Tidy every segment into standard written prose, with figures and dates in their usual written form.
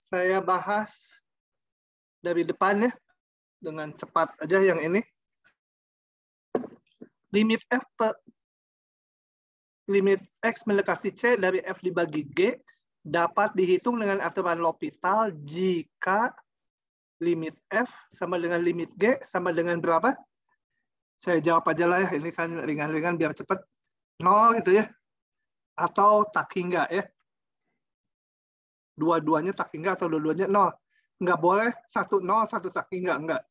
Saya bahas dari depannya dengan cepat aja yang ini. Limit X mendekati C dari F dibagi G dapat dihitung dengan aturan L'Hopital jika limit F sama dengan limit G sama dengan berapa? Saya jawab aja lah ya, ini kan ringan-ringan biar cepat. 0 gitu ya. Atau tak hingga ya. Dua-duanya tak hingga atau dua-duanya 0. Nggak boleh 1 0, 1 tak hingga, enggak.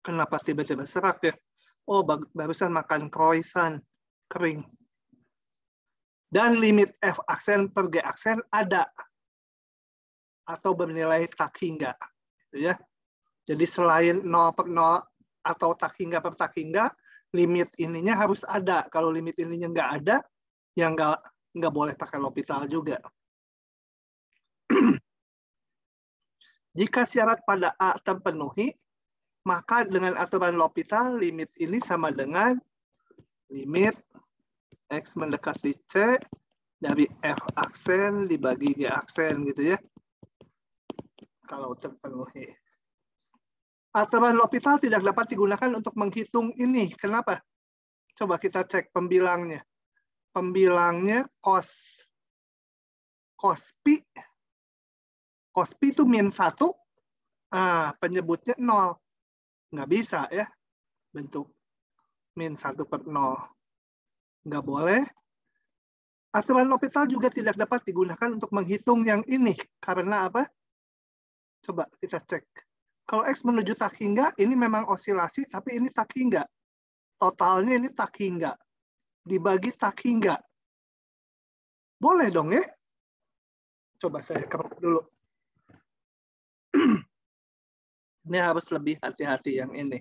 Kenapa tiba-tiba serak ya? Oh, barusan makan croissant kering. Dan limit F aksen per G aksen ada. Atau bernilai tak hingga. Gitu ya. Jadi selain 0 per 0 atau tak hingga per tak hingga, limit ininya harus ada. Kalau limit ininya nggak ada, ya nggak boleh pakai L'Hopital juga. Jika syarat pada A terpenuhi, maka dengan aturan L'Hopital, limit ini sama dengan limit X mendekati C dari F aksen dibagi G aksen gitu ya. Kalau terpenuhi. Aturan L'Hopital tidak dapat digunakan untuk menghitung ini. Kenapa? Coba kita cek pembilangnya. Pembilangnya cos pi. Cos pi itu min 1. Penyebutnya 0. Nggak bisa ya. Bentuk min 1 per 0. Nggak boleh. Aturan L'Hopital juga tidak dapat digunakan untuk menghitung yang ini. Karena apa? Coba kita cek. Kalau X menuju tak hingga, ini memang osilasi, tapi ini tak hingga. Totalnya ini tak hingga. Dibagi tak hingga. Boleh dong ya? Coba saya keruk dulu. Ini harus lebih hati-hati yang ini.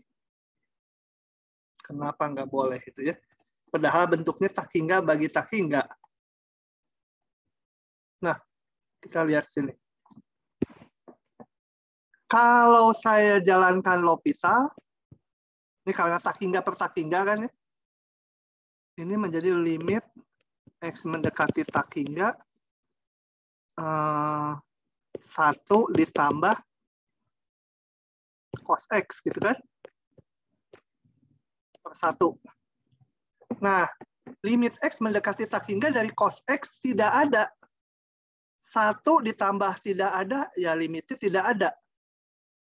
Kenapa nggak boleh itu ya? Padahal bentuknya tak hingga bagi tak hingga. Nah, kita lihat sini. Kalau saya jalankan L'Hopital, ini karena tak hingga per tak hingga kan ya? Ini menjadi limit X mendekati tak hingga 1 ditambah cos X gitu kan? Per 1. Nah, limit X mendekati tak hingga dari cos X tidak ada. 1 ditambah tidak ada, ya limitnya tidak ada.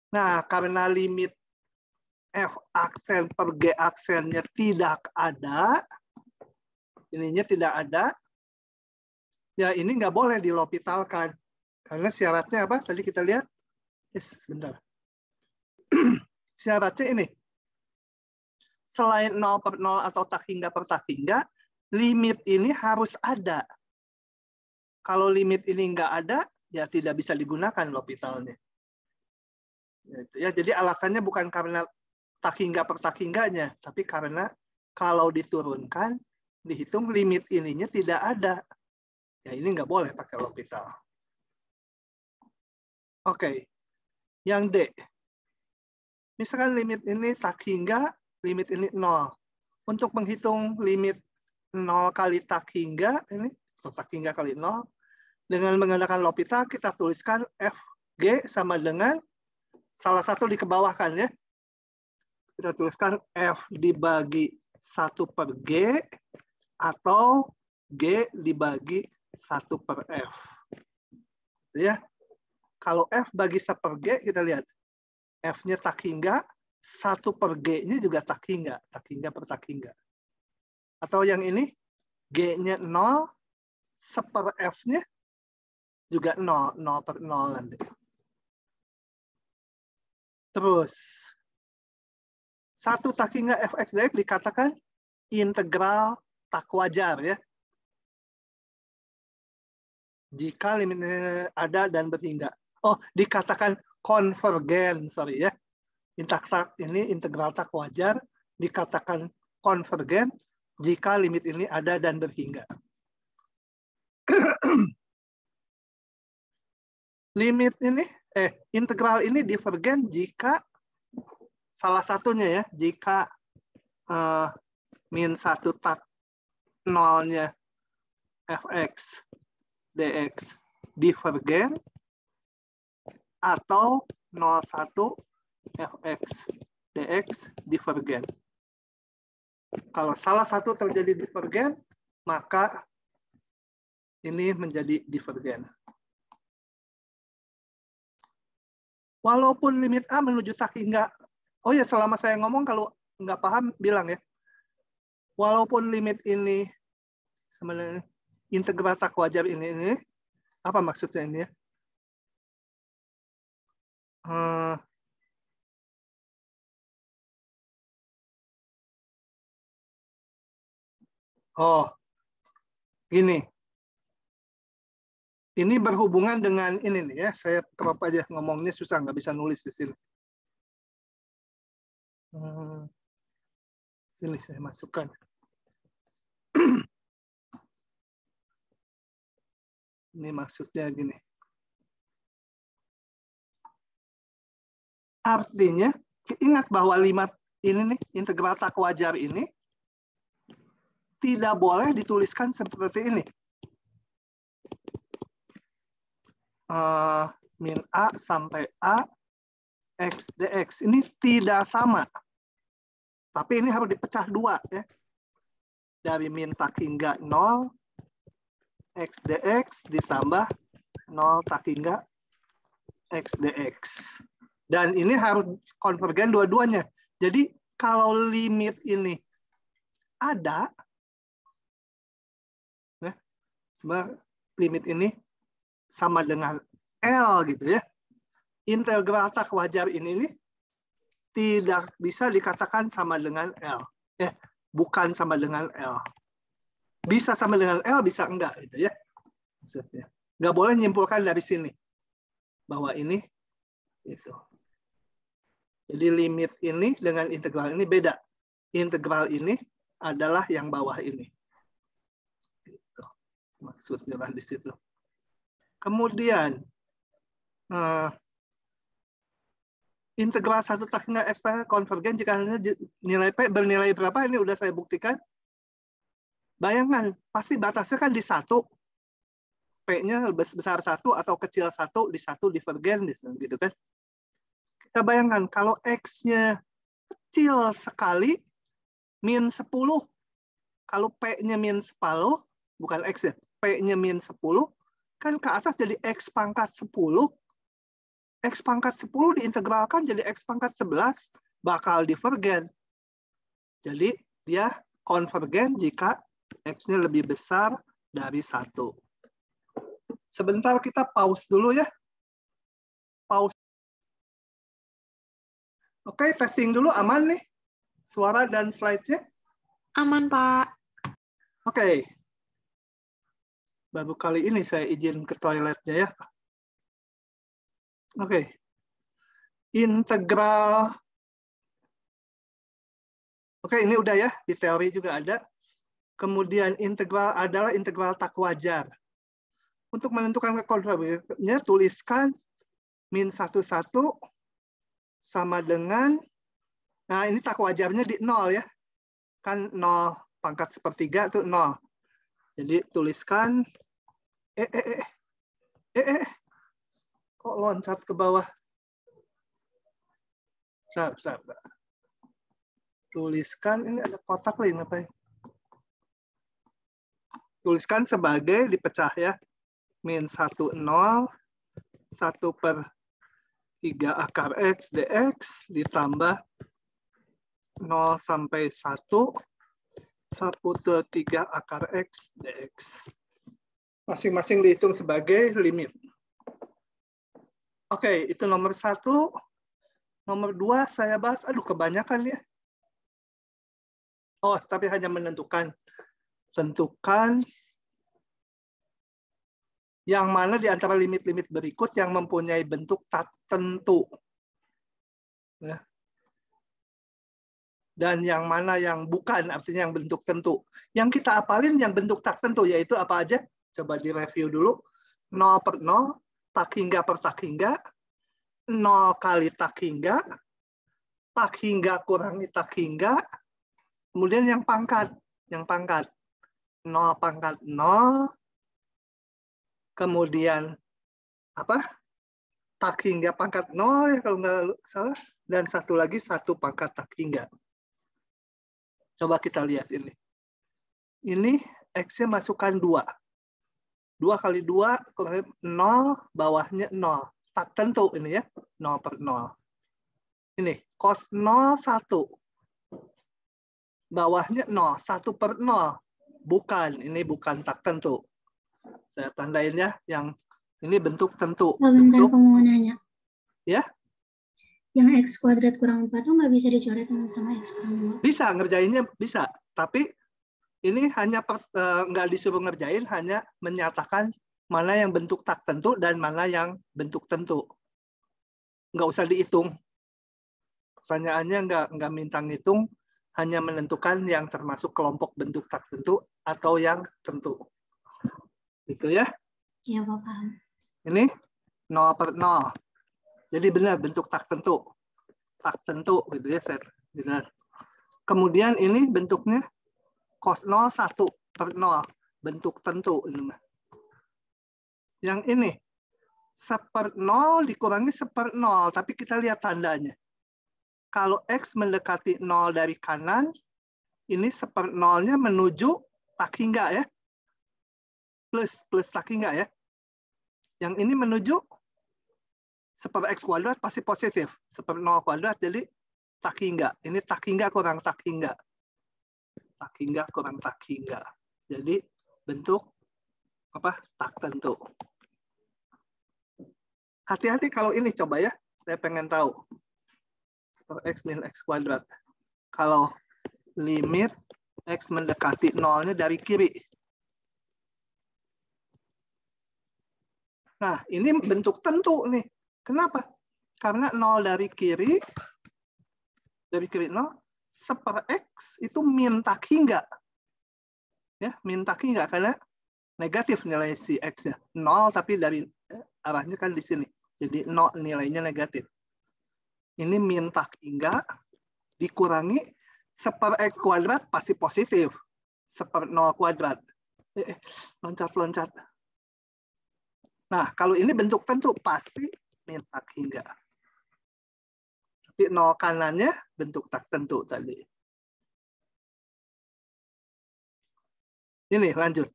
Nah, karena limit F aksen per G aksennya tidak ada, ininya tidak ada, ya ini nggak boleh di L'Hopitalkan. Karena syaratnya apa? Tadi kita lihat. Sebentar. Syaratnya ini. Selain 0 per 0 atau tak hingga per tak hingga, limit ini harus ada. Kalau limit ini nggak ada, ya tidak bisa digunakan L'Hopitalnya. Ya, jadi alasannya bukan karena tak hingga per tak hingganya, tapi karena kalau diturunkan, dihitung limit ininya tidak ada. Ya ini nggak boleh pakai L'Hopital. Oke, yang D. Misalkan limit ini tak hingga, limit ini 0. Untuk menghitung limit 0 kali tak hingga, ini tak hingga kali 0, dengan menggunakan L'Hopital, kita tuliskan Fg sama dengan salah satu dikebawahkan ya. Kita tuliskan F dibagi 1 per G atau G dibagi 1 per F. Ya. Kalau F bagi 1 per G, kita lihat. F-nya tak hingga, 1 per G-nya juga tak hingga per tak hingga. Atau yang ini, G-nya 0, 1 per F-nya juga 0, 0 per 0 nanti. Terus, 1 tak hingga fx dx dikatakan integral tak wajar ya. Jika limitnya ada dan berhingga. Oh, dikatakan konvergen, sorry ya. Ini integral tak wajar dikatakan konvergen jika limit ini ada dan berhingga. Limit ini, integral ini divergen jika salah satunya ya, jika min 1 tak nolnya fx dx divergen atau 0,1 fx dx divergen. Kalau salah satu terjadi divergen, maka ini menjadi divergen. Walaupun limit A menuju tak hingga, oh ya selama saya ngomong kalau nggak paham bilang ya. Walaupun limit ini sebenarnya integral tak wajar ini apa maksudnya ini ya? Oh, gini. Ini berhubungan dengan ini nih ya. Saya crop aja ngomongnya susah, nggak bisa nulis di sini. Sini saya masukkan. Ini maksudnya gini. Artinya, ingat bahwa limit ini nih, integral tak wajar ini, tidak boleh dituliskan seperti ini. Min A sampai A, X dx. Ini tidak sama. Tapi ini harus dipecah dua. Ya. Dari min tak hingga 0, X dx ditambah 0 tak hingga X dx. Dan ini harus konvergen dua-duanya. Jadi kalau limit ini ada, ya, sebenarnya limit ini sama dengan L gitu ya. Integral tak wajar ini tidak bisa dikatakan sama dengan L. Bukan sama dengan L. Bisa sama dengan L, bisa enggak gitu ya. Maksudnya. Nggak boleh menyimpulkan dari sini bahwa ini itu. Jadi limit ini dengan integral ini beda. Integral ini adalah yang bawah ini. Gitu. Maksudnya di situ. Kemudian integral 1 tak hingga x konvergen jika nilai P bernilai berapa, ini udah saya buktikan. Bayangkan, pasti batasnya kan di 1. P-nya besar 1 atau kecil 1, di 1 divergen, gitu kan. Kita bayangkan, kalau X-nya kecil sekali, min 10. Kalau P-nya min 10, bukan X ya, P-nya min 10, kan ke atas jadi X pangkat 10. X pangkat 10 diintegralkan jadi X pangkat 11, bakal divergen. Jadi dia konvergen jika X-nya lebih besar dari 1. Sebentar kita pause dulu ya. Pause. Oke, testing dulu, aman nih? Suara dan slide-nya? Aman, Pak. Oke. Baru kali ini saya izin ke toiletnya ya. Oke. Integral. Oke, ini udah ya. Di teori juga ada. Kemudian integral adalah integral tak wajar. Untuk menentukan konvergensinya, tuliskan min 1, 1 sama dengan, nah ini tak wajarnya di 0 ya. Kan 0 pangkat 1/3 itu 0. Jadi tuliskan, kok loncat ke bawah? Bentar. Tuliskan, ini ada kotak lagi ngapain? Tuliskan sebagai dipecah ya. Min 1, 0, 1/3 akar X dx ditambah 0 sampai 1, 1/3 akar X dx. Masing-masing dihitung sebagai limit. Oke, itu nomor 1. Nomor 2 saya bahas, aduh kebanyakan ya. Oh, tapi hanya menentukan. Tentukan yang mana di antara limit-limit berikut yang mempunyai bentuk tak tentu. Ya. Dan yang mana yang bukan, artinya yang bentuk tentu. Yang kita apalin yang bentuk tak tentu, yaitu apa aja? Coba direview dulu. 0/0, tak hingga per tak hingga, 0 kali tak hingga, tak hingga kurangi tak hingga, kemudian yang pangkat 0 pangkat 0, kemudian apa? Tak hingga pangkat 0 ya kalau nggak salah, dan satu lagi 1 pangkat tak hingga. Coba kita lihat ini. Ini X-nya masukkan 2. 2 kali 2 kurang 0, bawahnya 0. Tak tentu ini ya, 0 per 0. Ini cos 0, 1. Bawahnya 0, 1 per 0. Bukan, ini bukan tak tentu. Saya tandain ya, yang ini bentuk tentu. Bentar, bentuk, aku mau nanya. Ya? Yang X kuadrat kurang 4 tuh nggak bisa dicoret sama X kurang 2? Bisa, ngerjainnya bisa. Tapi ini hanya nggak disuruh ngerjain, hanya menyatakan mana yang bentuk tak tentu dan mana yang bentuk tentu. Nggak usah dihitung. Pertanyaannya nggak minta ngitung, hanya menentukan yang termasuk kelompok bentuk tak tentu atau yang tentu. Gitu ya. Iya, Pak, paham. Ini 0 per 0. Jadi benar bentuk tak tentu. Tak tentu gitu ya, benar. Kemudian ini bentuknya cos 0, 1 per 0. Bentuk tentu ini. Yang ini 1/0 dikurangi 1/0, tapi kita lihat tandanya. Kalau X mendekati 0 dari kanan, ini 1/0-nya menuju tak hingga ya. Plus tak hingga ya. Yang ini menuju 1/X kuadrat pasti positif. 1/0 kuadrat jadi tak hingga. Ini tak hingga kurang tak hingga. Tak hingga kurang tak hingga. Jadi bentuk apa? Tak tentu. Hati-hati kalau ini coba ya. Saya pengen tahu. X min X kuadrat. Kalau limit X mendekati 0-nya dari kiri. Nah, ini bentuk tentu nih. Kenapa? Karena 0 dari kiri 0, 1/X itu min tak hingga. Ya, min tak hingga karena negatif nilai si X-nya. 0 tapi dari arahnya kan di sini. Jadi 0 nilainya negatif. Ini min tak hingga dikurangi 1/X kuadrat pasti positif. 1/0 kuadrat. Loncat-loncat. Nah, kalau ini bentuk tentu pasti min tak hingga. Tapi 0 kanannya bentuk tak tentu tadi. Ini lanjut.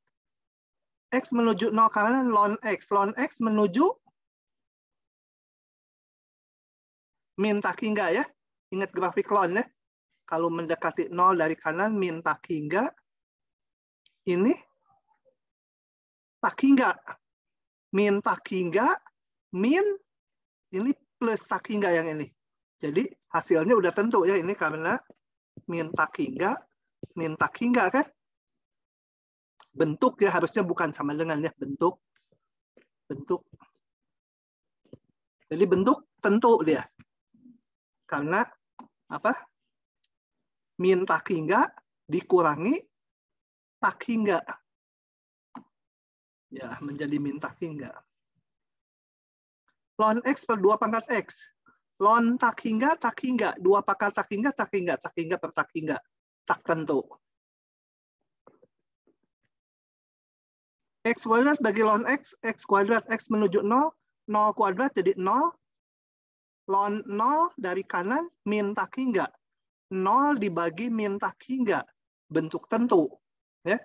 X menuju 0 kanan ln X. Ln X menuju min tak hingga ya. Ingat grafik ln ya. Kalau mendekati 0 dari kanan min tak hingga. Ini tak hingga. Min tak hingga, min ini plus tak hingga yang ini. Jadi hasilnya udah tentu ya ini karena min tak hingga kan. Bentuk ya harusnya bukan sama dengan ya bentuk. Jadi bentuk tentu dia. Karena apa? Min tak hingga dikurangi tak hingga. Ya, menjadi min tak hingga. Ln X per 2 pangkat X. Ln tak hingga. 2 pangkat tak hingga per tak hingga. Tak tentu. X kuadrat bagi ln X kuadrat X menuju 0, 0 kuadrat jadi 0. Ln 0 dari kanan min tak hingga. 0 dibagi min tak hingga. Bentuk tentu. Ya.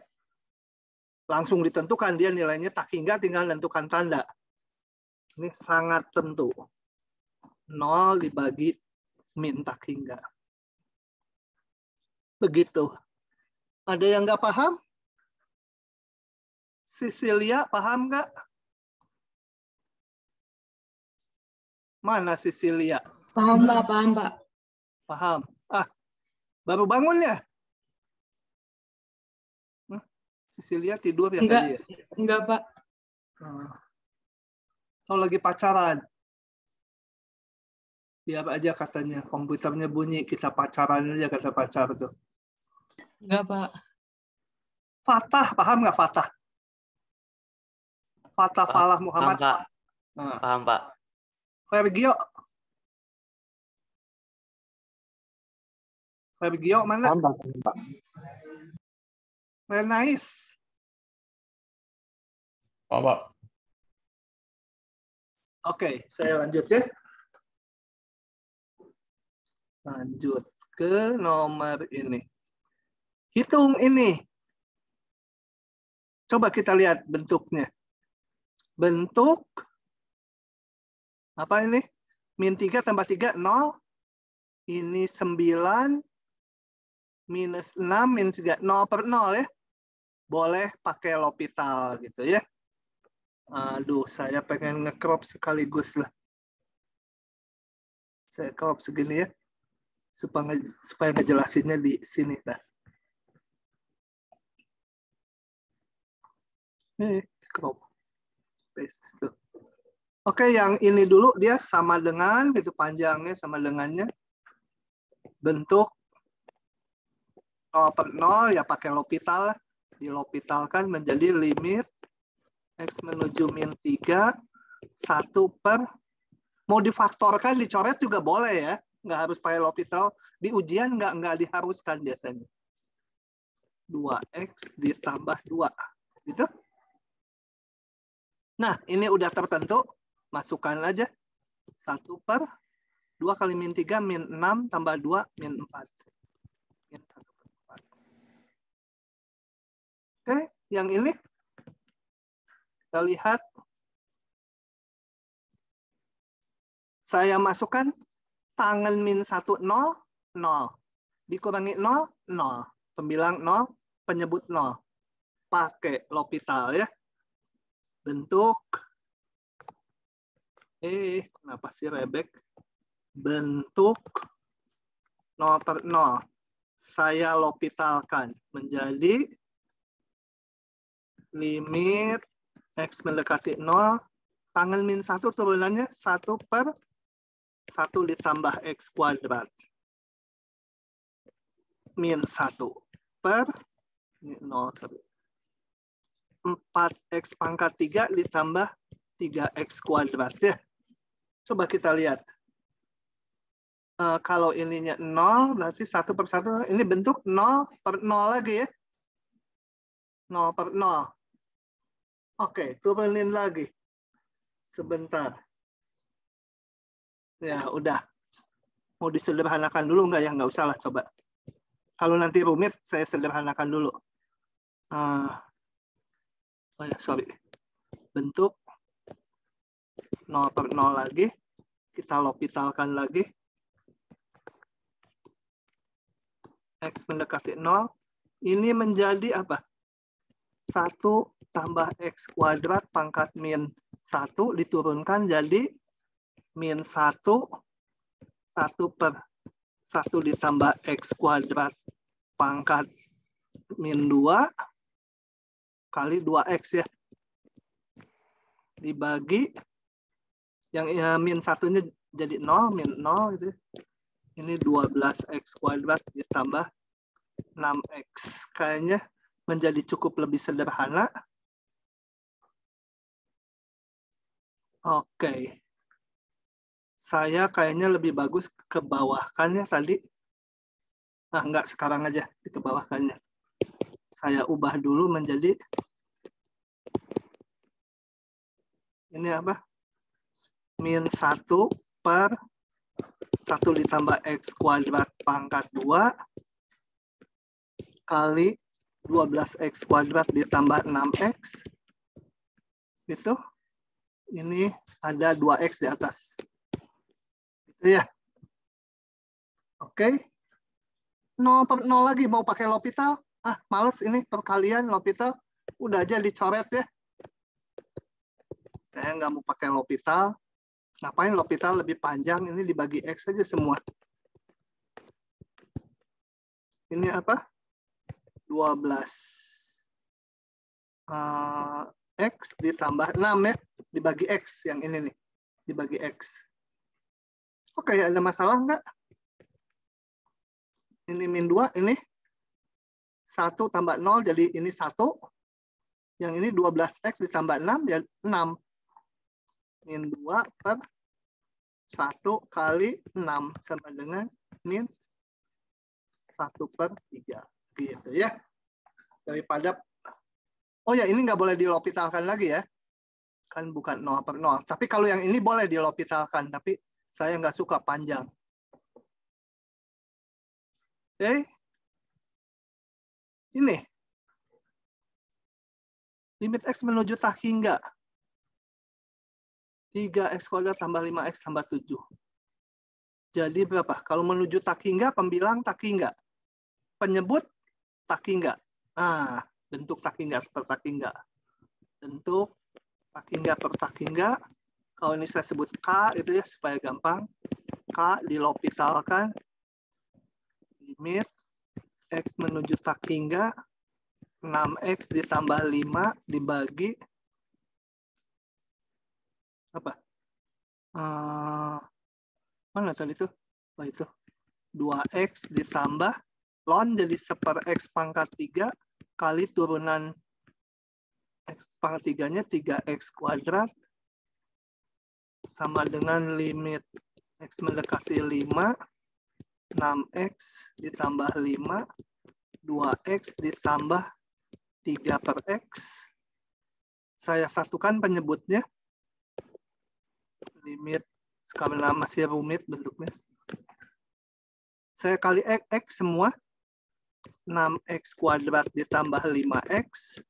Langsung ditentukan dia nilainya tak hingga, tinggal menentukan tanda. Ini sangat tentu. 0 dibagi min tak hingga. Begitu. Ada yang nggak paham? Cecilia, paham nggak? Mana Cecilia? Paham, Pak. Paham, Pak. Paham. Baru bangun ya? Cecilia tidur ya tadi ya? Enggak, Pak. Kalau lagi pacaran. Biar aja katanya, komputernya bunyi, kita pacaran aja kata pacar tuh. Enggak, Pak. Fatah, paham nggak Fatah? Fatah Falah Muhammad. Paham, Pak. Paham, Pak. Vergio. Fabio mana? Pak. Nice. Pak. Oke, saya lanjut ya. Lanjut ke nomor ini. Hitung ini. Coba kita lihat bentuknya. Bentuk apa ini? Min 3 tambah 3, 0. Ini 9. Minus 6, min 3. 0 per 0 ya. Boleh pakai L'Hopital gitu ya. Aduh, saya pengen nge-crop sekaligus lah. Saya crop segini ya. Supaya ngejelasinnya di sini. Nah. Crop. Paste. Oke, yang ini dulu dia sama dengan, itu panjangnya sama dengannya. Bentuk 0 per 0, ya pakai L'Hopital. Dil'Hopitalkan menjadi limit X menuju min 3, 1 per, mau difaktorkan, dicoret juga boleh ya. Nggak harus pakai L'Hopital. Di ujian nggak diharuskan biasanya. 2X ditambah 2. Gitu. Nah, ini udah tertentu. Masukkan aja. 1 per 2 kali min 3, min 6, tambah 2, min 4. Min 1 per 4. Oke, yang ini. Kita lihat. Saya masukkan tangan min 1, 0, 0. Dikurangi 0, 0. Pembilang 0, penyebut 0. Pakai L'Hopital ya. Bentuk. Kenapa sih Rebek? Bentuk 0 per 0. Saya L'Hopitalkan menjadi limit X mendekati 0. Tangan min 1 turunannya 1 per 1 ditambah X kuadrat. Min 1 per 0. 4X pangkat 3 ditambah 3X kuadrat. Ya. Coba kita lihat. Kalau ininya 0, berarti 1 per 1. Ini bentuk 0 per 0 lagi ya. 0 per 0. Oke, turunin lagi. Sebentar. Ya, udah. Mau disederhanakan dulu nggak ya? Nggak usah lah, coba. Kalau nanti rumit, saya sederhanakan dulu. Sorry. Bentuk 0 per 0 lagi. Kita L'Hopitalkan lagi. X mendekati 0. Ini menjadi apa? 1 tambah X kuadrat pangkat min 1 diturunkan jadi min 1. 1 per 1 ditambah X kuadrat pangkat min 2 kali 2X ya. Dibagi yang min 1-nya jadi 0, min 0 gitu. Ini 12X kuadrat ditambah 6X. Kayaknya menjadi cukup lebih sederhana. Oke. Saya kayaknya lebih bagus ke bawahkannya tadi. Nah, enggak, sekarang aja di ke bawahkannya. Saya ubah dulu menjadi ini apa? Min 1 per 1 ditambah X kuadrat pangkat 2 kali 12X kuadrat ditambah 6X. Itu. Ini ada 2X di atas. Itu ya. Oke. 0 per 0 lagi. Mau pakai L'Hopital? Males ini perkalian L'Hopital. Udah aja dicoret ya. Saya nggak mau pakai L'Hopital. Ngapain L'Hopital lebih panjang? Ini dibagi X aja semua. Ini apa? 12. X ditambah 6 ya. Dibagi X yang ini nih. Dibagi X. Oke, ada masalah nggak? Ini min 2, ini 1 tambah 0, jadi ini 1. Yang ini 12X ditambah 6, jadi 6. Min 2 per 1 kali 6 sama dengan min 1/3. Gitu ya. Daripada, oh ya ini nggak boleh dilopitalkan lagi ya. Kan bukan 0/0. Tapi kalau yang ini boleh dilopitalkan, tapi saya nggak suka panjang. Oke. Ini. Limit X menuju tak hingga. 3x² tambah 5x tambah 7. Jadi berapa? Kalau menuju tak hingga, pembilang tak hingga. Penyebut tak hingga. Ah, bentuk tak hingga per tak hingga. Bentuk tak hingga per tak hingga. Kalau ini saya sebut K itu ya supaya gampang. K dilopitalkan. Limit X menuju tak hingga. 6x ditambah 5 dibagi apa? Mana tadi itu? Oh itu. 2x ditambah ln jadi 1/x pangkat 3 kali turunan x pangkat 3-nya 3x² sama dengan limit x mendekati 5 6x ditambah 5 2x ditambah 3/x. Saya satukan penyebutnya. Limit karena masih rumit bentuknya. Saya kali x semua. 6x² ditambah 5x.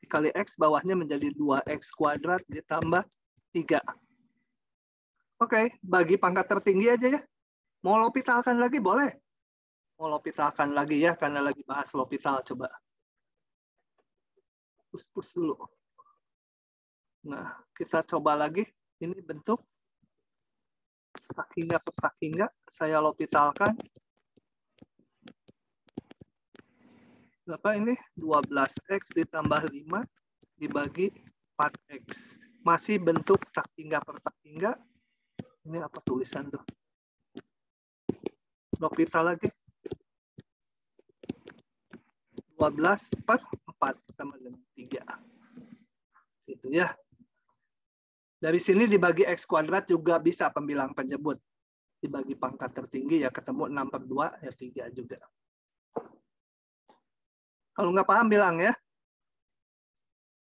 Dikali x bawahnya menjadi 2x² ditambah 3. Oke, bagi pangkat tertinggi aja ya. Mau lopitalkan lagi boleh. Mau lopitalkan lagi ya, karena lagi bahas lopital. Coba. Push dulu. Nah, kita coba lagi. Ini bentuk tak hingga per tak hingga. Saya lopitalkan. Berapa ini? 12x ditambah 5 dibagi 4x. Masih bentuk tak hingga per tak hingga. Ini apa tulisan tuh? Lopital lagi. 12/4 sama dengan 3. Gitu ya. Dari sini dibagi x² juga bisa pembilang penyebut. Dibagi pangkat tertinggi ya ketemu 6/2 ya 3 juga. Kalau nggak paham bilang ya.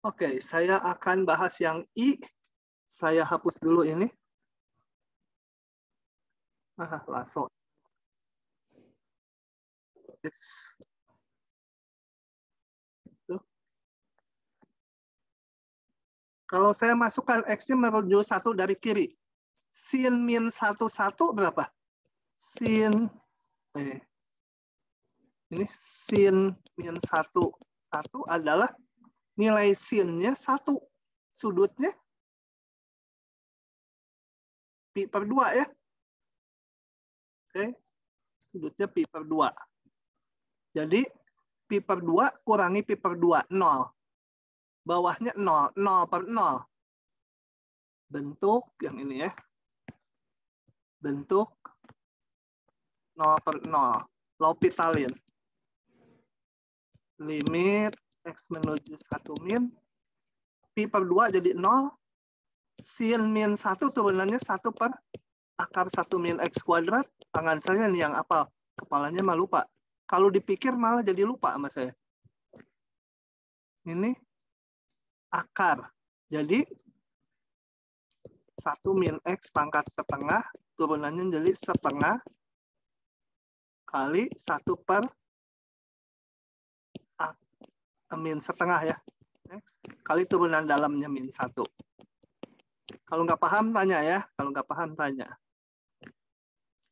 Oke, saya akan bahas yang I. Saya hapus dulu ini. Langsung. Kalau saya masukkan X-nya menuju 1 dari kiri. Sin min 1, 1 berapa? Sin. Ini sin min 1, 1 adalah nilai sinnya 1. Sudutnya pi/2 ya. Oke. Sudutnya pi/2. Jadi pi/2 kurangi pi/2, 0. Bawahnya 0, 0/0. Bentuk yang ini ya. Bentuk 0/0. Lopitalin. Limit X menuju 1 min. Pi/2 jadi 0. Sin min 1 turunannya 1/akar 1 min x². Tangan saya nih yang apal. Kepalanya mah lupa. Kalau dipikir malah jadi lupa sama saya. Ini akar. Jadi 1 min X pangkat setengah. Turunannya jadi setengah. Kali 1/min setengah ya. X, kali turunan dalamnya min 1. Kalau nggak paham tanya ya. Kalau nggak paham tanya.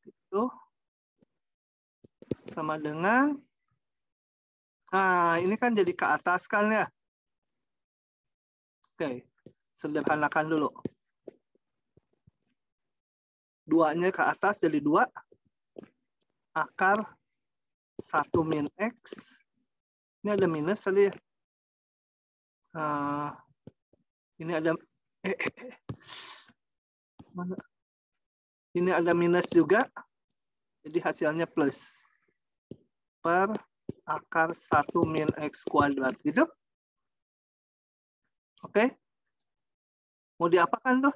Itu sama dengan, nah ini kan jadi ke atas kan ya. Oke, sederhanakan dulu. 2-nya ke atas jadi 2. Akar 1 min X. Ini ada minus tadi ya. Ini ada mana? Ini ada minus juga. Jadi hasilnya plus. Per akar 1 min x² gitu. Oke. Mau diapakan tuh?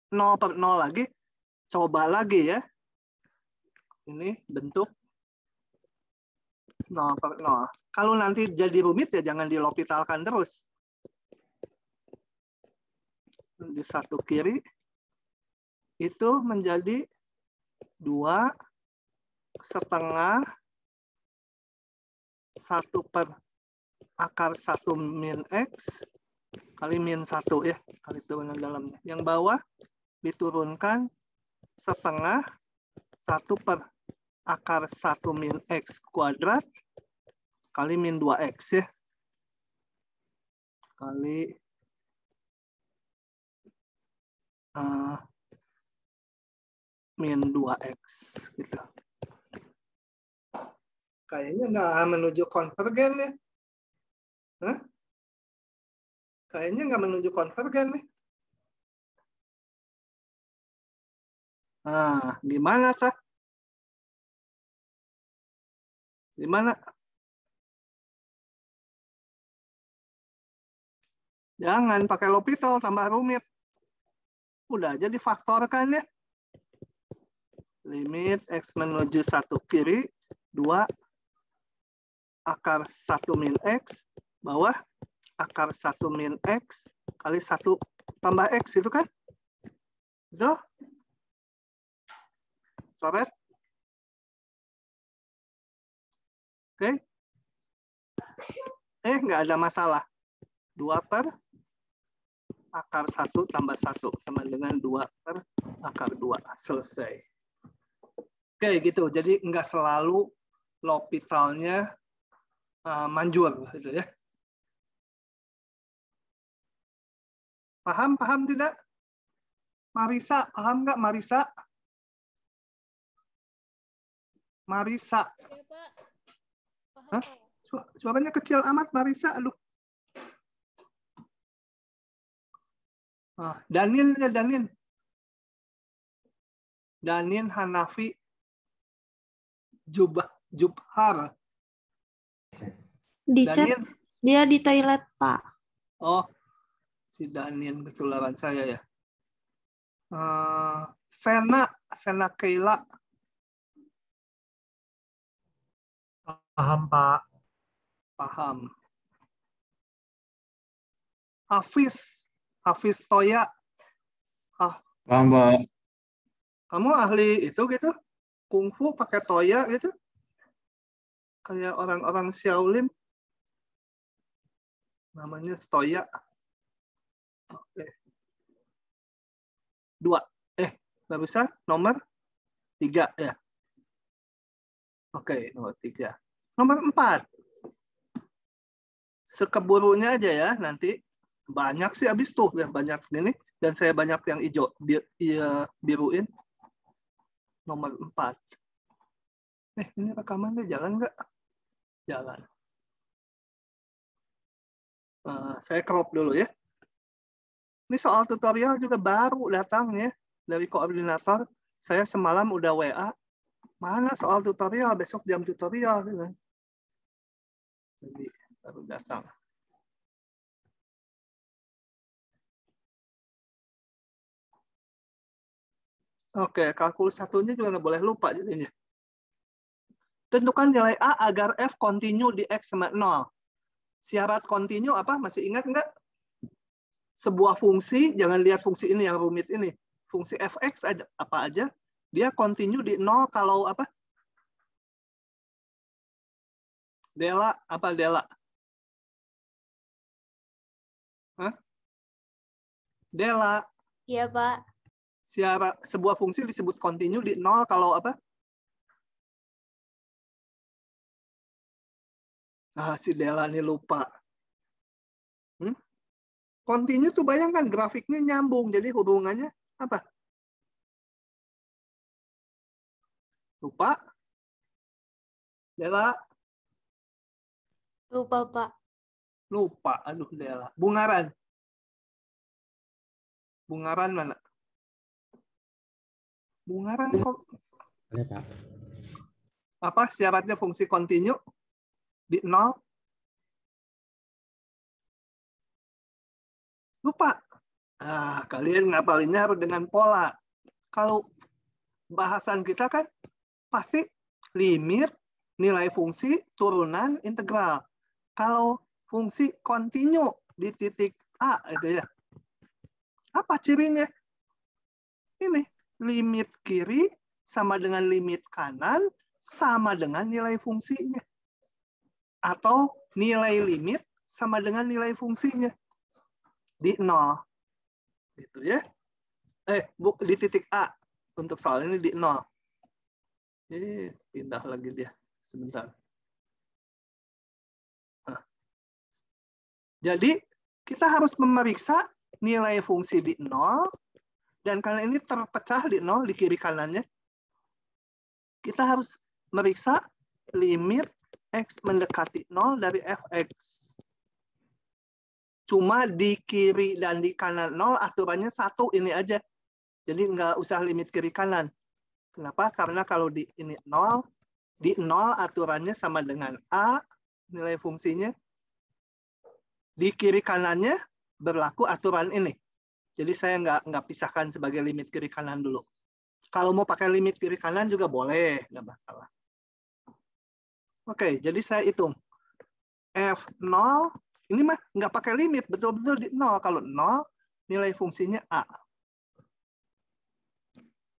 0/0 lagi. Coba lagi ya. Ini bentuk 0 per 0. Kalau nanti jadi rumit ya jangan di L'Hopitalkan terus. Di satu kiri itu menjadi 2 setengah 1 per akar 1 min X kali min 1 ya, kali turunan dalamnya. Yang bawah diturunkan setengah 1 per akar 1 min X kuadrat kali min 2X ya. Kali min 2X gitu. Kayaknya nggak menuju konvergen ya. Hah? Kayaknya nggak menuju konvergen nih. Nah, gimana kah? Gimana? Jangan pakai L'Hopital, tambah rumit. Udah aja difaktorkan ya. Limit X menuju 1 kiri, 2 akar 1 min X, bawah akar 1 min X kali 1 tambah X itu kan? Betul? Sobat? Oke? Nggak ada masalah. 2 per akar 1 tambah 1 sama dengan 2 per akar 2. Selesai. Oke, gitu. Jadi nggak selalu L'Hopitalnya manjur. Gitu ya. Paham? Paham tidak? Marisa, paham nggak Marisa? Marisa. Ya, Pak. Paham, Hah? Pak. Suaranya kecil amat, Marisa. Aduh. Danin ya, Danin. Danin Hanafi Jubhar. Di chat Danin. dia di toilet, Pak. Oh, si Danin ketularan saya ya. Sena Keila. Paham, Pak. Paham. Hafiz Toya. Paham, Pak. Kamu ahli itu gitu? Kungfu pakai Toya gitu? Kayak orang-orang Shaolin. Namanya Toya. Oke. 2. Barusan nomor 3 ya. Oke, nomor 3. Nomor 4. Sekeburunya aja ya nanti. Banyak sih habis tuh ya, banyak gini dan saya banyak yang hijau biruin. Nomor 4. Ini rekamannya jalan nggak? Jalan. Saya crop dulu ya. Ini soal tutorial juga baru datang ya dari koordinator. Saya semalam udah WA. Mana soal tutorial? Besok jam tutorial. Jadi baru datang. Oke, kalkulus satunya juga nggak boleh lupa jadinya. Tentukan nilai A agar F kontinu di X sama 0. Syarat kontinu apa? Masih ingat nggak? Sebuah fungsi, jangan lihat fungsi ini yang rumit ini. Fungsi fx aja, apa aja, dia kontinu di 0 kalau apa? Dela, apa Dela? Hah? Dela. Iya, Pak. Sebuah fungsi disebut kontinu di 0 kalau apa? Si Dela ini lupa. Kontinu tuh bayangkan grafiknya nyambung, jadi hubungannya apa? Lupa? Dela? Lupa, Pak. Lupa, aduh Dela. Bungaran? Bungaran mana? Bungaran kok? Ada, Pak. Apa syaratnya fungsi kontinu di 0? Lupa. Kalian ngapalinnya harus dengan pola. Kalau bahasan kita kan pasti limit nilai fungsi turunan integral. Kalau fungsi kontinu di titik A itu ya. Apa cirinya? Ini limit kiri sama dengan limit kanan sama dengan nilai fungsinya. Atau nilai limit sama dengan nilai fungsinya. Di 0. Gitu ya. Di titik A. Untuk soal ini di 0. Pindah lagi dia. Sebentar. Nah. Jadi, kita harus memeriksa nilai fungsi di 0. Dan karena ini terpecah di 0 di kiri kanannya. Kita harus meriksa limit X mendekati 0 dari fx. Cuma di kiri dan di kanan 0 aturannya 1 ini aja. Jadi nggak usah limit kiri kanan. Kenapa? Karena kalau di ini 0, di 0 aturannya sama dengan A, nilai fungsinya. Di kiri kanannya berlaku aturan ini. Jadi saya nggak pisahkan sebagai limit kiri kanan dulu. Kalau mau pakai limit kiri kanan juga boleh, nggak masalah. Oke, jadi saya hitung. F0, ini mah nggak pakai limit, betul-betul di 0. Kalau 0, nilai fungsinya A.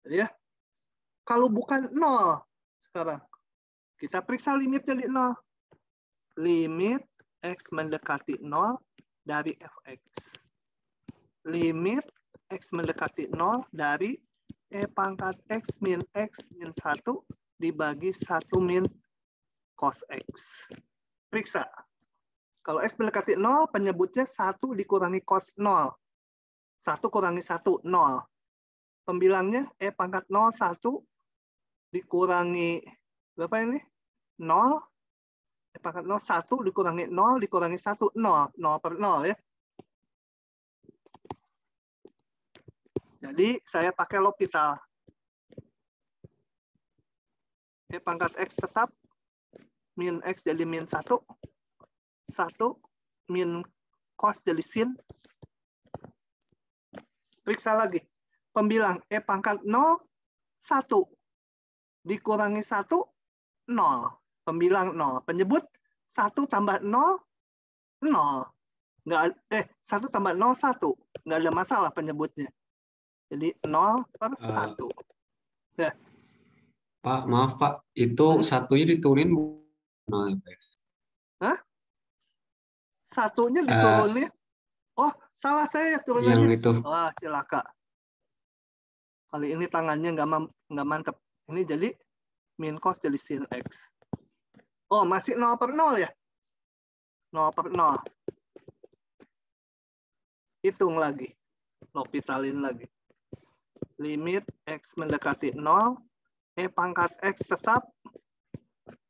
Jadi ya, kalau bukan 0, sekarang kita periksa limitnya di 0. Limit X mendekati 0 dari fx. Limit X mendekati 0 dari E pangkat X min 1 dibagi 1 min cos X. Periksa. Kalau X mendekati 0, penyebutnya 1 dikurangi cos 0. 1 kurangi 1, 0. Pembilangnya E pangkat 0, 1 dikurangi, berapa ini? 0. E pangkat 0, 1 dikurangi 0, dikurangi 1, 0. 0 per 0 ya. Jadi saya pakai L'Hopital. E pangkat X tetap. Min X jadi min 1. 1 min cos jadi sin. Periksa lagi. Pembilang E pangkat 0, 1. Dikurangi 1, 0. Pembilang 0. Penyebut 1 tambah 0, 0. 1 tambah 0, 1. Nggak ada masalah penyebutnya. Jadi 0 per 1. Ya. Pak, maaf Pak. Itu satunya diturunin 0 ya, Pak? Hah? Satunya diturunin? Oh, salah saya turunannya. Yang itu. Wah, celaka. Kali ini tangannya nggak mantep. Ini jadi min cos jadi sin X. Oh, masih 0 per 0 ya? 0 per 0. Hitung lagi. L'Hopitalin lagi. Limit X mendekati 0. E pangkat X tetap.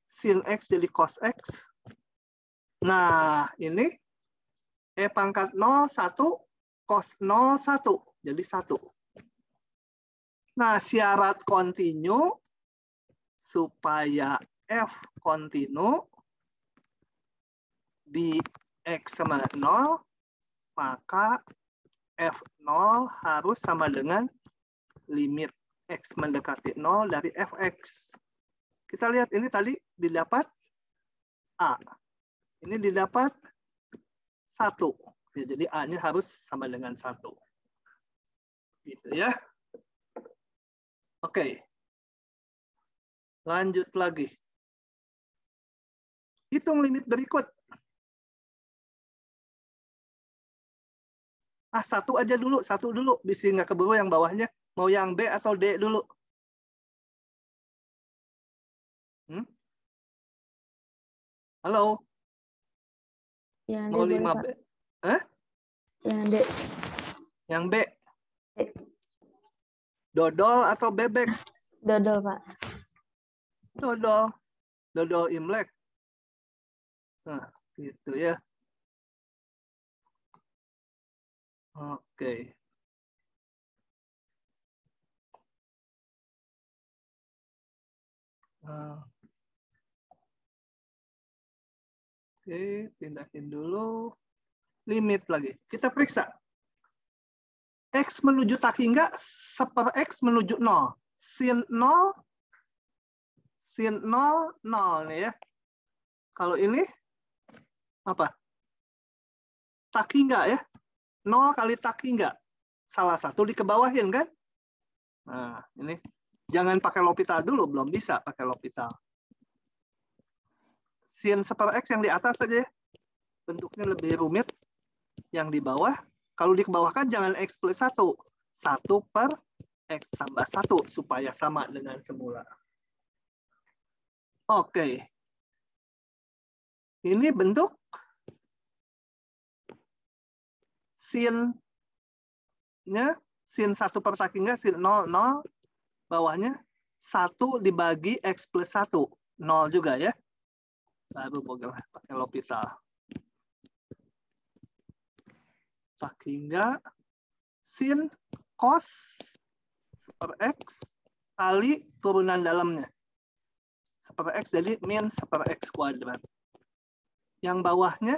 Sin X jadi cos X. Nah, ini E pangkat 0, 1. Cos 0, 1. Jadi 1. Nah, syarat kontinu supaya F kontinu di X sama 0, maka F0 harus sama dengan limit X mendekati 0 dari fx. Kita lihat ini tadi didapat A. Ini didapat 1. Ya, jadi A-nya harus sama dengan 1. Gitu ya. Oke. Lanjut lagi. Hitung limit berikut. 1 aja dulu, 1 dulu. Bisa nggak keburu yang bawahnya. Mau yang B atau D dulu? Halo? Yang D Mau boleh, 5B? Pak. Hah? Yang D. Yang B? D. Dodol atau bebek? Dodol, Pak. Dodol. Dodol Imlek. Nah, gitu ya. Oke. Oke, pindahin dulu. Limit lagi. Kita periksa. X menuju tak hingga, seper X menuju 0. Sin 0, sin 0, 0 nih ya. Kalau ini apa? Tak hingga ya. 0 kali tak hingga. Salah satu dikebawahin kan? Nah, ini. Jangan pakai L'Hopital dulu, belum bisa pakai L'Hopital. Sin 1/x yang di atas saja ya. Bentuknya lebih rumit. Yang di bawah, kalau dikebawahkan jangan x plus 1. 1/x tambah 1 supaya sama dengan semula. Oke. Ini bentuk sin-nya, sin 1/tak hingga sin 0, 0. Bawahnya 1 dibagi x plus 1. 0 juga ya. Baru boleh pakai L'Hopital. Tak hingga sin cos 1/x kali turunan dalamnya. 1/x jadi min 1/x kuadrat. Yang bawahnya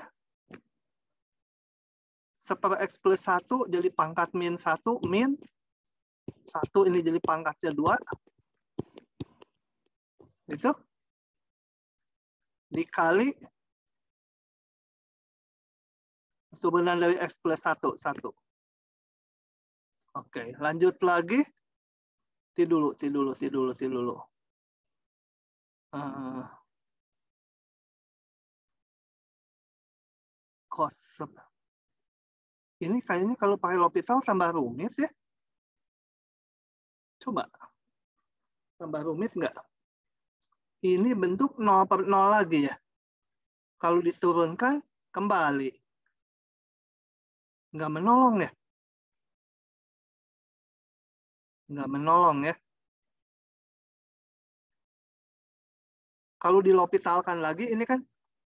1/x plus 1 jadi pangkat min 1, min 1 ini jadi pangkatnya 2. Itu dikali turunan dari x plus 1, 1. Oke, lanjut lagi. Ti dulu. Cos. Ini kayaknya kalau pakai L'Hopital tambah rumit ya. Coba. Tambah rumit nggak? Ini bentuk 0/0 lagi ya. Kalau diturunkan, kembali. Nggak menolong ya. Nggak menolong ya. Kalau di L'Hopitalkan lagi, ini kan,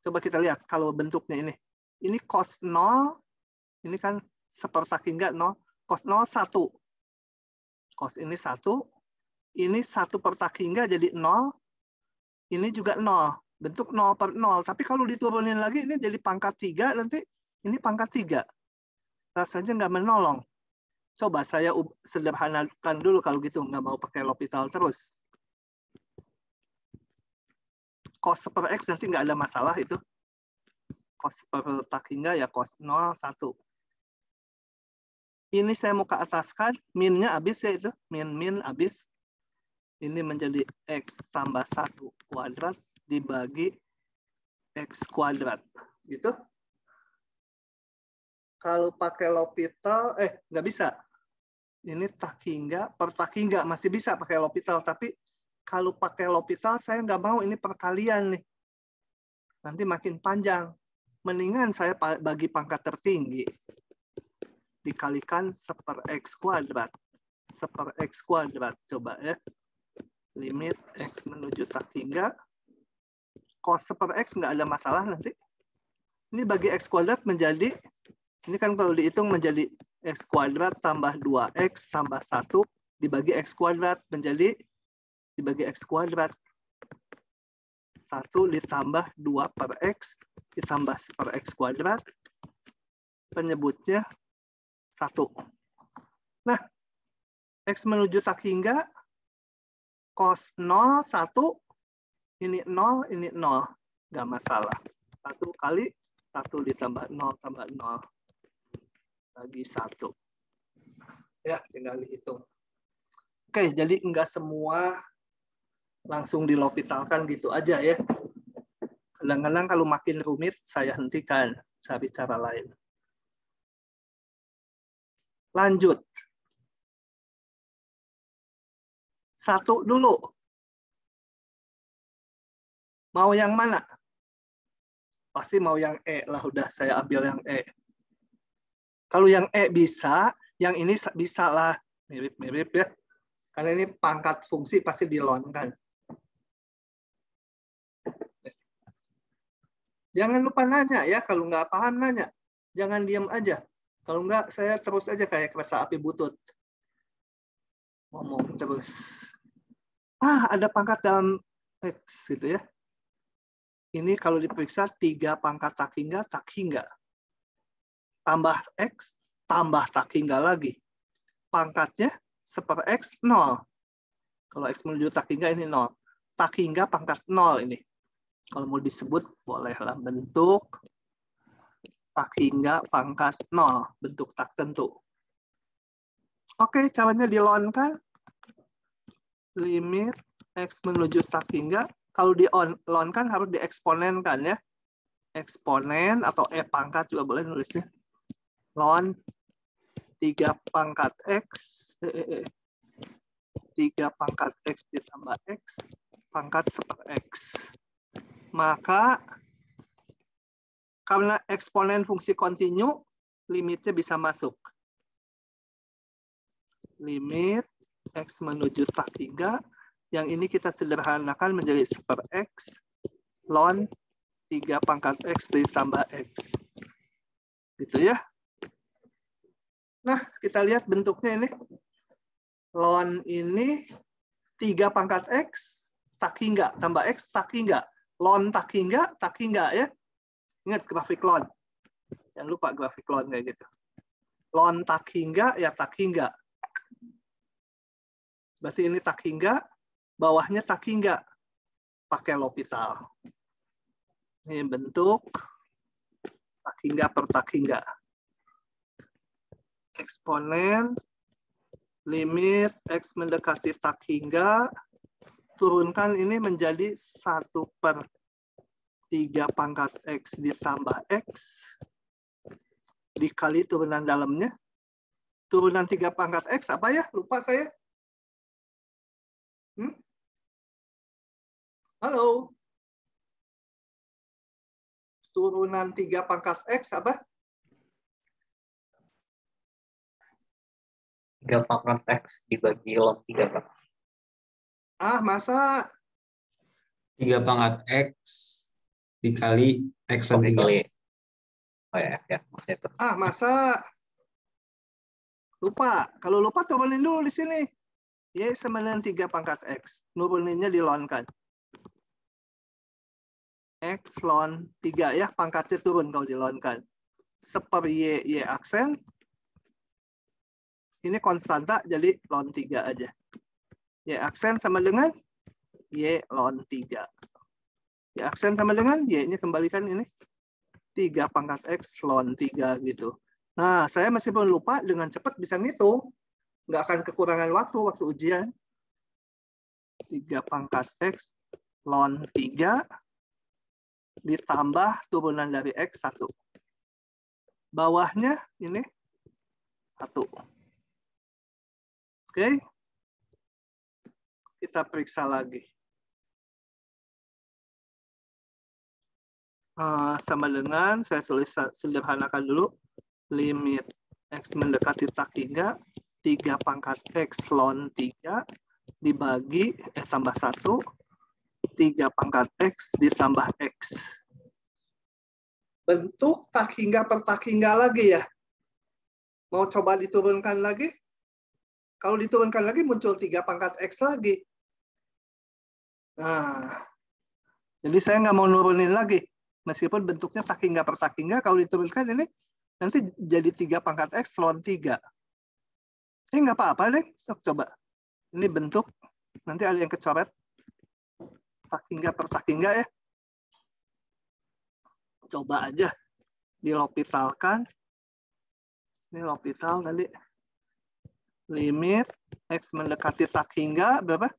coba kita lihat kalau bentuknya ini. Ini cos 0, ini kan 1/tak hingga 0. Cos 0, 1. Cos ini 1. Ini 1/tak hingga jadi 0. Ini juga 0. Bentuk 0/0. Tapi kalau diturunin lagi, ini jadi pangkat 3. Nanti ini pangkat 3. Rasanya nggak menolong. Coba saya sederhanakan dulu kalau gitu. Nggak mau pakai L'Hopital terus. Cos 1/x nanti nggak ada masalah itu. Cos 1/tak hingga ya cos 0, 1. Ini saya mau ke ataskan. Minnya habis ya itu. Min habis. Ini menjadi x tambah 1 kuadrat dibagi x kuadrat. Gitu. Kalau pakai L'Hopital, nggak bisa. Ini tak hingga, per tak hingga masih bisa pakai L'Hopital. Tapi kalau pakai L'Hopital, saya nggak mau ini perkalian nih. Nanti makin panjang. Mendingan saya bagi pangkat tertinggi. Dikalikan 1/x kuadrat. 1/x kuadrat. Coba ya. Limit x menuju tak hingga. Cos 1/x nggak ada masalah nanti. Ini bagi x kuadrat menjadi, ini kan kalau dihitung menjadi x kuadrat tambah 2x tambah 1 dibagi x kuadrat menjadi dibagi x kuadrat. 1 ditambah 2/x ditambah 1/x kuadrat. Penyebutnya 1. Nah, x menuju tak hingga cos 0, 1. Ini 0, ini 0. Nggak masalah. 1 kali 1 ditambah 0 tambah 0. Bagi 1. Ya, tinggal dihitung. Oke, jadi nggak semua langsung di L'Hopitalkan gitu aja ya. Kadang-kadang kalau makin rumit, saya hentikan. Cari cara lain. Lanjut. 1 dulu. Mau yang mana? Pasti mau yang E lah. Udah, saya ambil yang E. Kalau yang E bisa, yang ini bisa lah. Mirip-mirip ya. Karena ini pangkat fungsi pasti dilonkan. Jangan lupa nanya ya. Kalau nggak paham nanya. Jangan diam aja. Kalau nggak, saya terus aja kayak kereta api butut. Ngomong terus. Ada pangkat dalam X gitu ya. Ini kalau diperiksa 3 pangkat tak hingga. Tambah X, tambah tak hingga lagi. Pangkatnya 1/x 0. Kalau X menuju tak hingga ini 0. tak hingga pangkat 0 ini. Kalau mau disebut, bolehlah bentuk tak hingga pangkat 0, bentuk tak tentu. Oke, caranya dilonkan. Limit X menuju tak hingga. Kalau dilonkan harus dieksponenkan ya. Eksponen atau E pangkat juga boleh nulisnya. Ln 3 pangkat X. 3 pangkat X ditambah X. Pangkat 1/X. Maka karena eksponen fungsi kontinu, limitnya bisa masuk. Limit X menuju tak hingga. Yang ini kita sederhanakan menjadi 1/X. Ln 3 pangkat X ditambah X. Gitu ya. Nah, kita lihat bentuknya ini. Ln ini 3 pangkat X, tak hingga, tambah X, tak hingga. Ln tak hingga ya. Ingat grafik ln. Jangan lupa grafik ln kayak gitu. Ln tak hingga, ya tak hingga. Berarti ini tak hingga, bawahnya tak hingga. Pakai L'Hopital. Ini bentuk tak hingga per tak hingga. Eksponen limit X mendekati tak hingga, turunkan ini menjadi 1/3 pangkat X ditambah X dikali turunan dalamnya. Turunan 3 pangkat X apa ya? Lupa saya. Halo? Turunan 3 pangkat X apa? 3 pangkat X dibagi ln 3. Ah, masa? 3 pangkat X dikali X ln 3. Dikali. Oh ya, maksudnya itu. Ah, masa? Lupa. Kalau lupa turunin dulu di sini. Y sama dengan 3 pangkat X. Nuruninnya dilonkan. X ln 3 ya, pangkatnya turun kalau dilonkan. 1/Y, Y aksen. Ini konstanta, jadi ln 3 aja. Y aksen sama dengan Y ln 3. Y aksen sama dengan Y-nya kembalikan ini. 3 pangkat X ln 3 gitu. Nah, saya meskipun lupa, dengan cepat bisa ngitung. Nggak akan kekurangan waktu ujian. 3 pangkat X ln 3 ditambah turunan dari X 1. Bawahnya ini 1. Oke. Kita periksa lagi. Sama dengan, saya tulis sederhanakan dulu. Limit X mendekati tak hingga 3 pangkat X ln 3 dibagi tambah 1. 3 pangkat X ditambah X. Bentuk tak hingga per tak hingga lagi ya. Mau coba diturunkan lagi? Kalau diturunkan lagi muncul 3 pangkat X lagi. Nah, jadi saya nggak mau nurunin lagi. Meskipun bentuknya tak hingga per tak hingga, kalau diturunkan ini nanti jadi 3 pangkat X ln 3. Nggak apa-apa deh. Sok coba. Ini bentuk, nanti ada yang kecoret. Tak hingga per tak hingga ya. Coba aja di L'Hopitalkan. Ini L'Hopital tadi. Limit X mendekati tak hingga berapa?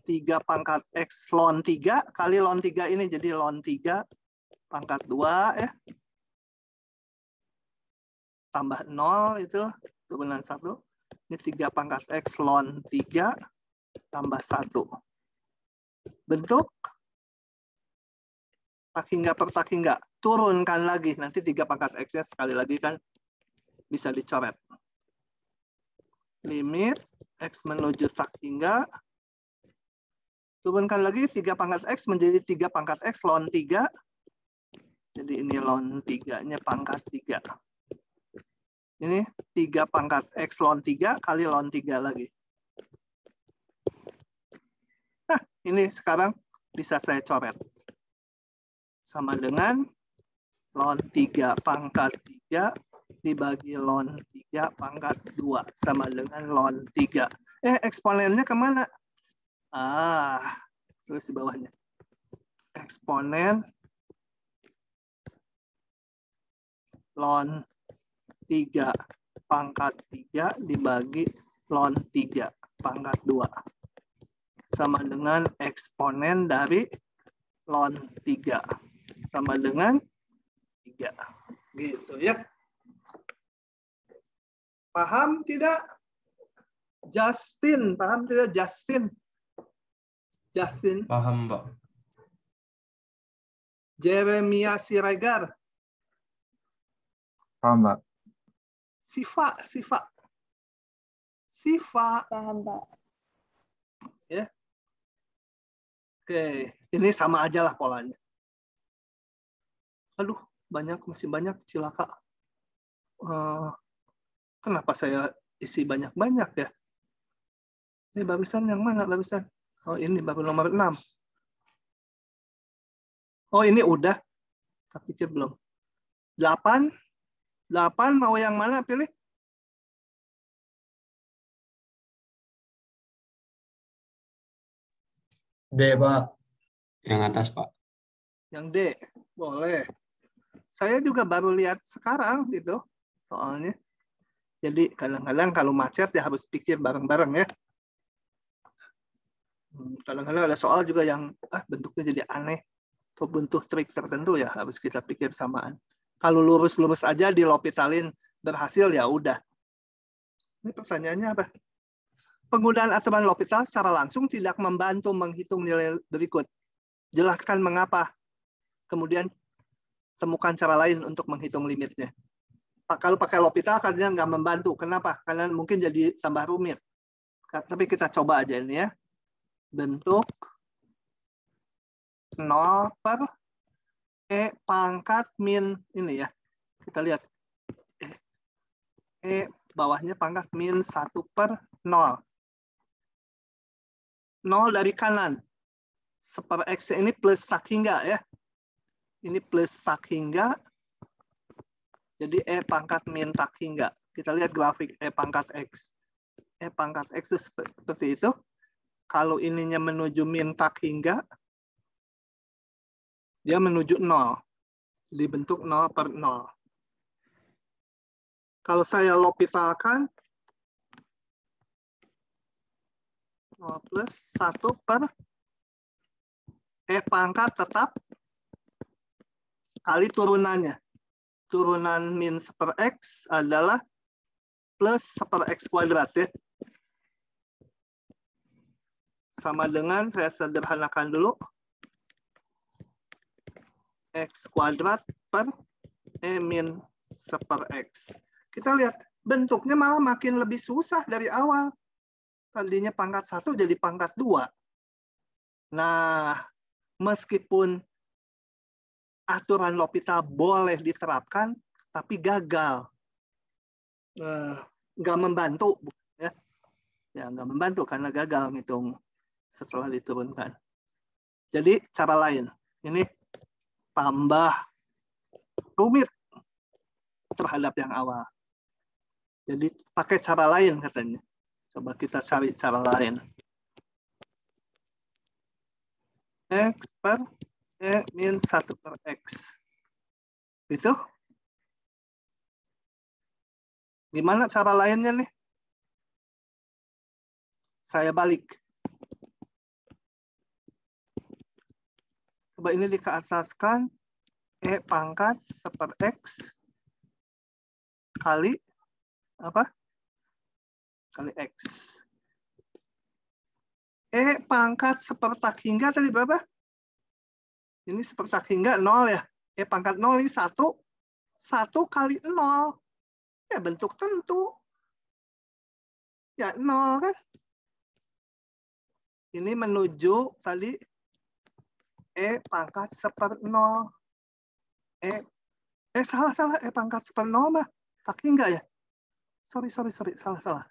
3 pangkat X ln 3 kali ln 3 ini jadi ln 3 pangkat 2 ya. Tambah 0 itu turunan 1. Ini 3 pangkat X ln 3 tambah 1. Bentuk tak hingga per tak hingga. Turunkan lagi. Nanti 3 pangkat X-nya sekali lagi kan bisa dicoret. Limit X menuju tak hingga. Turunkan lagi 3 pangkat X menjadi 3 pangkat X ln 3. Jadi ini ln 3-nya pangkat 3. Ini 3 pangkat X ln 3 kali ln 3 lagi. Nah, ini sekarang bisa saya coret. Sama dengan ln 3 pangkat 3 dibagi ln 3 pangkat 2. Sama dengan ln 3. Eksponennya kemana? Tulis di bawahnya. Eksponen ln 3 pangkat 3 dibagi ln 3 pangkat 2. Sama dengan eksponen dari ln 3. Sama dengan 3. Gitu ya. Paham tidak? Justin, paham tidak Justin? Justin. Paham, Pak. Jeremia Siregar. Paham, Pak. Siva. Paham, Pak. Ya. Oke, ini sama aja lah polanya. Aduh, masih banyak, cilaka. Kenapa saya isi banyak-banyak ya? Ini barusan yang mana barusan? Oh, ini baru nomor 6. Oh, ini udah. Tapi pikir belum. 8 mau yang mana pilih? D, Pak. Yang atas, Pak. Yang D. Boleh. Saya juga baru lihat sekarang gitu soalnya. Jadi kadang-kadang kalau macet ya harus pikir bareng-bareng ya. Kadang-kadang ada soal juga yang bentuknya jadi aneh atau bentuk trik tertentu ya harus kita pikir samaan. Kalau lurus-lurus aja di L'Hopitalin berhasil ya udah. Ini pertanyaannya apa? Penggunaan aturan L'Hopital secara langsung tidak membantu menghitung nilai berikut. Jelaskan mengapa. Kemudian temukan cara lain untuk menghitung limitnya. Kalau pakai L'Hopital katanya nggak membantu. Kenapa? Karena mungkin jadi tambah rumit. Tapi kita coba aja ini ya. Bentuk 0 per E pangkat min ini ya. Kita lihat. E bawahnya pangkat min 1 per 0. 0 dari kanan. Seper X ini plus tak hingga ya. Ini plus tak hingga. Jadi E pangkat min tak hingga. Kita lihat grafik E pangkat X. E pangkat X itu seperti itu. Kalau ininya menuju min tak hingga, dia menuju 0. Jadi bentuk 0 per 0. Kalau saya L'Hopitalkan, 0 plus 1 per E pangkat tetap kali turunannya. Turunan min seper X adalah plus seper X kuadrat ya. Sama dengan, saya sederhanakan dulu, X kuadrat per E min seper X. Kita lihat, bentuknya malah makin lebih susah dari awal. Tadinya pangkat 1 jadi pangkat 2. Nah, meskipun aturan L'Hopital boleh diterapkan, tapi gagal. Nggak membantu. Ya, nggak membantu karena gagal ngitung setelah diturunkan. Jadi cara lain. Ini tambah rumit terhadap yang awal. Jadi pakai cara lain katanya. Coba kita cari cara lain. X per E min 1 per X. Itu. Gimana cara lainnya nih? Saya balik. Coba ini dikeataskan E pangkat seper X kali apa? Kali X. E pangkat seper tak hingga tadi berapa? Ini seper tak hingga 0 ya. E pangkat 0 ini 1. 1 kali 0. Ya bentuk tentu. Ya 0 kan? Ini menuju tadi E pangkat seper 0. Salah. E pangkat seper 0 mah. Tak hingga ya? Sorry. Salah.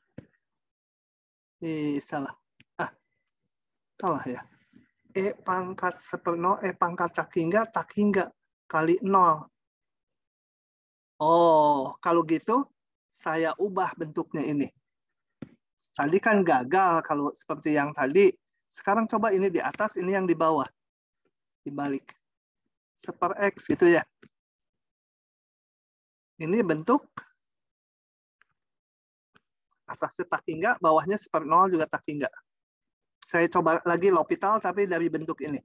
Salah ya. E pangkat seper 0, E pangkat tak hingga kali 0. Oh, kalau gitu saya ubah bentuknya ini. Tadi kan gagal kalau seperti yang tadi Sekarang coba ini di atas, ini yang di bawah. Dibalik. 1/X gitu ya. Ini bentuk atasnya tak hingga, bawahnya 1/0 juga tak hingga. Saya coba lagi L'Hopital tapi dari bentuk ini.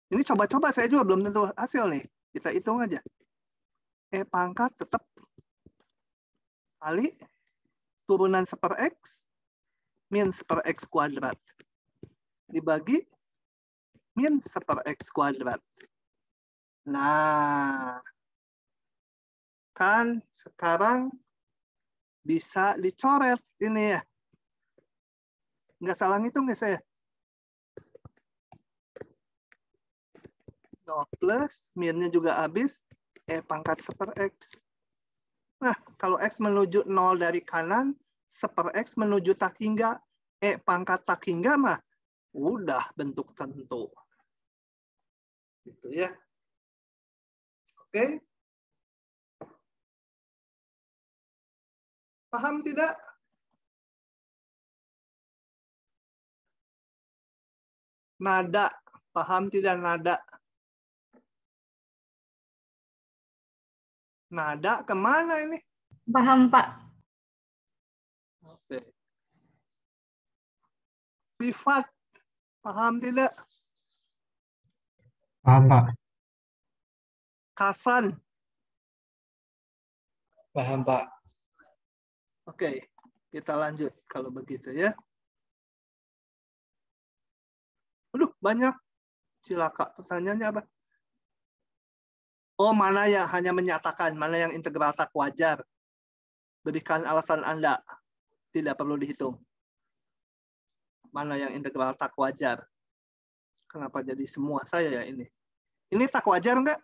Ini coba-coba, saya juga belum tentu hasil nih. Kita hitung aja. E pangkat tetap kali turunan 1/X min 1/X kuadrat. Dibagi min 1/X kuadrat. Nah, kan sekarang bisa dicoret ini ya. Nggak salah ngitung ya saya? 0 plus, minnya juga habis, E pangkat 1/X. Nah, kalau X menuju 0 dari kanan, 1/X menuju tak hingga, E pangkat tak hingga mah, udah bentuk tentu. Gitu ya. Oke? Paham tidak? Nada. Paham tidak nada? Nada kemana ini? Paham, Pak. Oke. Privat. Paham tidak? Paham, Pak. Kasan. Paham, Pak. Oke, kita lanjut kalau begitu ya. Aduh, banyak. Silakan. Pertanyaannya apa? Oh, mana yang hanya menyatakan, mana yang integral tak wajar? Berikan alasan Anda. Tidak perlu dihitung. Mana yang integral tak wajar? Kenapa jadi semua saya ya ini? Ini tak wajar enggak?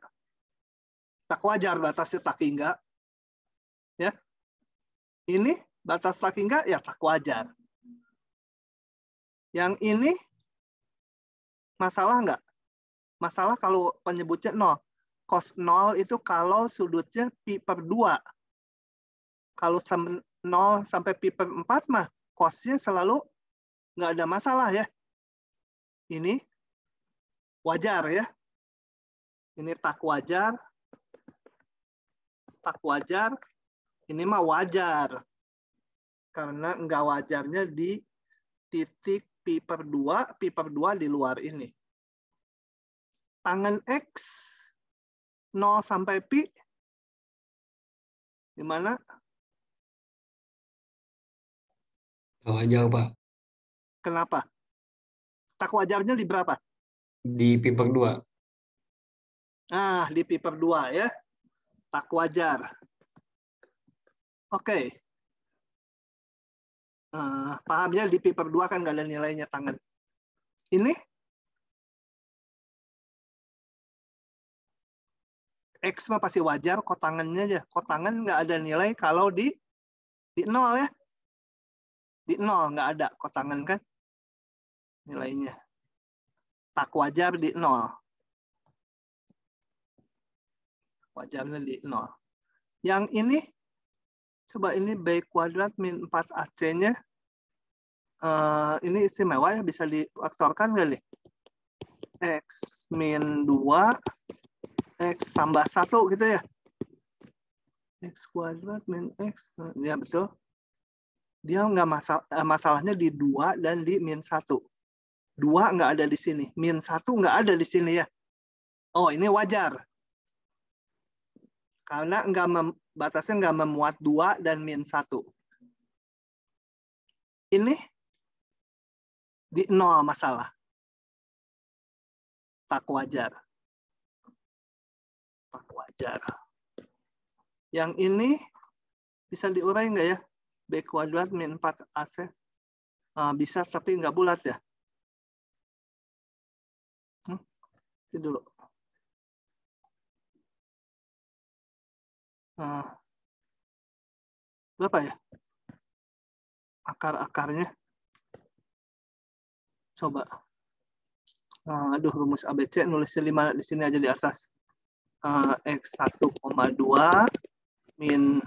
Tak wajar batasnya tak hingga. Ya. Ini batas tak hingga ya tak wajar. Yang ini masalah enggak? Masalah kalau penyebutnya 0. Cos 0 itu kalau sudutnya pi/2. Kalau 0 sampai pi/4 mah cosnya selalu nggak ada masalah ya. Ini wajar ya. Ini tak wajar. Tak wajar. Ini mah wajar. Karena nggak wajarnya di titik pi/2. Pi/2 di luar ini. Tangen X 0 sampai pi di mana? Wajar, Pak. Kenapa? Tak wajarnya di berapa? Di pi/2. Nah, di pi/2 ya. Tak wajar. Oke. Pahamnya di pi/2 kan nggak ada nilainya tangan. Ini X mah pasti wajar, kotangannya aja. Kotangan nggak ada nilai kalau di 0 ya. Di 0 nggak ada kotangan kan nilainya. Tak wajar di 0. Wajarnya di 0. Yang ini, coba ini B kuadrat min 4AC-nya. Ini istimewa ya, bisa difaktorkan nggak nih? X min 2, X tambah 1 gitu ya. X kuadrat min X, ya betul. Dia nggak masalahnya di 2 dan di min 1. 2 nggak ada di sini. Min 1 nggak ada di sini ya. Oh, ini wajar. Karena batasnya nggak memuat 2 dan min 1. Ini di 0 masalah. Tak wajar. Tak wajar. Yang ini bisa diurai nggak ya? B kuadrat min 4AC. Bisa, tapi nggak bulat ya. Ini dulu. Berapa ya? Akar-akarnya. Coba. Aduh, rumus ABC nulisnya 5 di sini aja di atas. X 1,2 min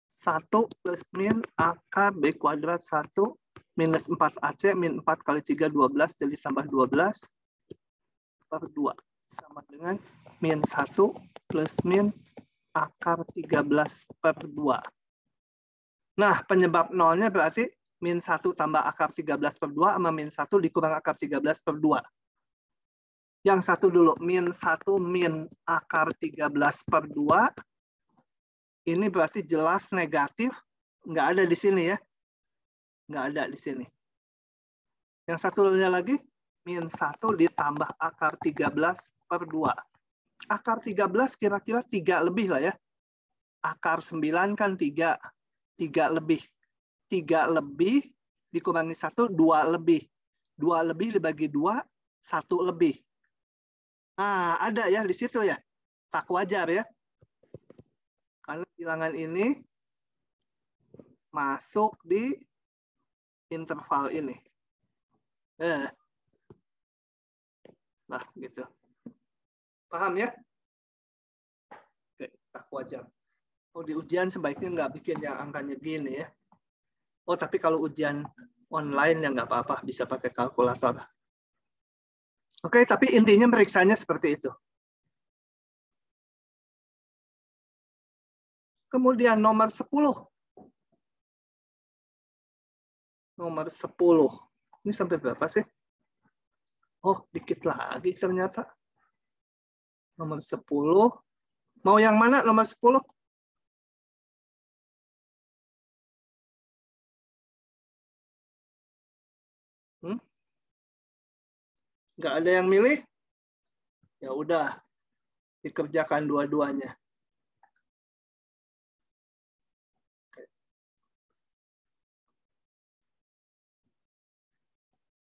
1 plus min akar B kuadrat 1 minus 4AC min 4 kali 3 12 jadi tambah 12 per 2 sama dengan min 1 plus min akar 13 per 2. Nah, penyebab nolnya berarti min 1 tambah akar 13 per 2 sama min 1 dikurang akar 13 per 2. Yang satu dulu, min 1 min akar 13 per 2. Ini berarti jelas negatif, nggak ada di sini ya. Nggak ada di sini. Yang satunya lagi, min 1 ditambah akar 13 per 2. Akar 13 kira-kira 3 lebih lah ya. Akar 9 kan 3. 3 lebih. 3 lebih dikurangi 1, 2 lebih. 2 lebih dibagi 2, 1 lebih. Nah, ada ya di situ ya. Tak wajar ya. Karena bilangan ini masuk di interval ini. Nah, gitu. Paham ya? Oke, tak wajar. Oh, di ujian sebaiknya nggak bikin yang angkanya gini ya. Oh, tapi kalau ujian online ya nggak apa-apa, bisa pakai kalkulator. Oke, tapi intinya meriksanya seperti itu. Kemudian nomor 10. Nomor 10. Ini sampai berapa sih? Oh, dikit lagi ternyata. Nomor 10. Mau yang mana nomor 10? Nggak ada yang milih? Ya udah, dikerjakan dua-duanya.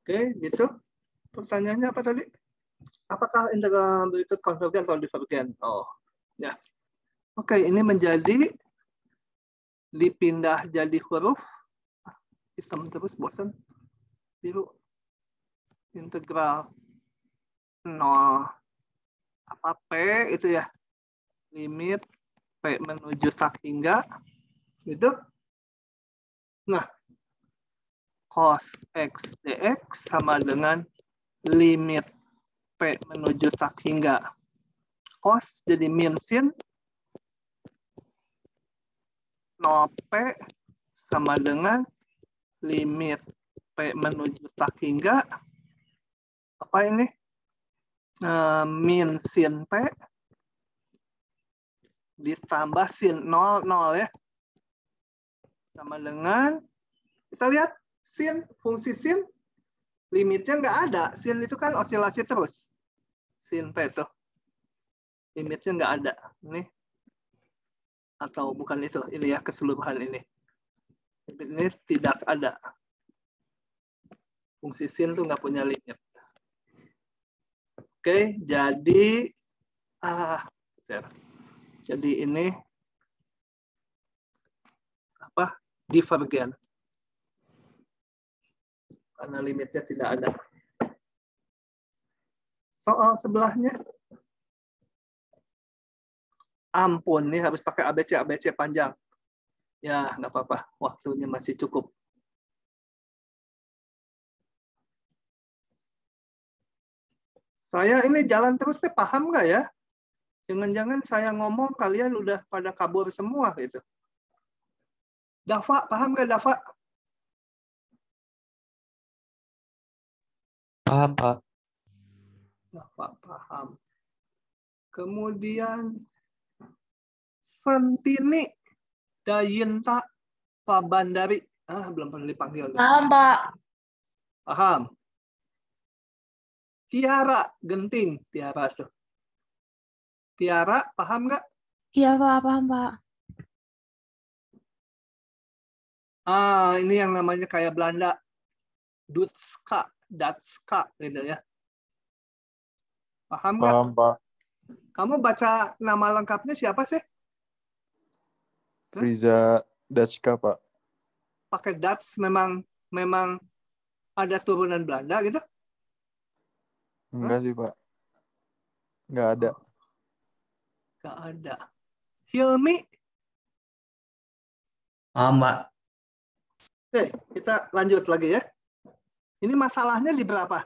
Oke, gitu. Pertanyaannya apa tadi? Apakah integral berikut konvergen atau divergen? Oh, ya. Oke, ini menjadi dipindah jadi huruf. Hitam terus, bosan. Biru. Integral 0 apa P itu ya. Limit P menuju tak hingga. Gitu. Nah, cos X dx sama dengan limit P menuju tak hingga. Cos jadi min sin 0P sama dengan limit P menuju tak hingga. Apa ini? Min sin P ditambah sin 0 ya. Sama dengan, kita lihat sin, fungsi sin, limitnya nggak ada. Sin itu kan osilasi terus. Sin P itu. Limitnya nggak ada. Ini. Atau bukan itu. Ini ya, keseluruhan ini. Ini tidak ada. Fungsi sin itu nggak punya limit. Oke, jadi jadi ini apa? Divergen. Karena limitnya tidak ada. Soal sebelahnya. Ampun, nih harus pakai ABC panjang. Ya, nggak apa-apa. Waktunya masih cukup. Saya ini jalan terus, paham nggak ya? Jangan-jangan saya ngomong, kalian udah pada kabur semua gitu. Dafa, paham nggak Dafa? Paham, Pak. Dafa, paham. Kemudian, Sentini, Dayinta, Pabandari. Belum pernah dipanggil. Paham, Pak. Paham. Tiara, Genting. Tiara tuh. Tiara, paham nggak? Iya, Pak. Paham, Pak. Ini yang namanya kayak Belanda. Dutska, Datska, gitu ya. Paham nggak? Paham, Pak. Kamu baca nama lengkapnya siapa sih? Friza Dachka, Pak. Pakai Dutch memang ada turunan Belanda gitu? Enggak sih, Pak. Enggak ada. Nggak ada. Hilmi? Paham, Pak. Oke, kita lanjut lagi ya. Ini masalahnya di berapa?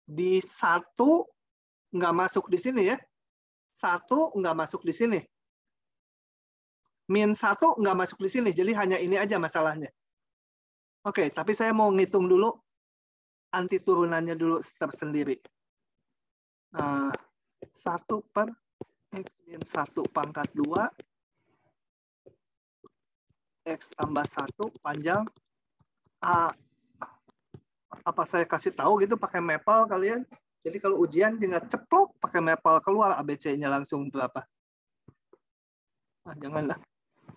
Di 1 nggak masuk di sini ya. 1 nggak masuk di sini. -1 nggak masuk di sini. Jadi hanya ini aja masalahnya. Oke, tapi saya mau ngitung dulu anti turunannya dulu tersendiri. 1 per X-1 pangkat 2 X tambah 1 panjang A. Apa saya kasih tahu gitu pakai Maple kalian? Jadi kalau ujian tinggal ceplok pakai Maple keluar ABC-nya langsung berapa. Nah, janganlah.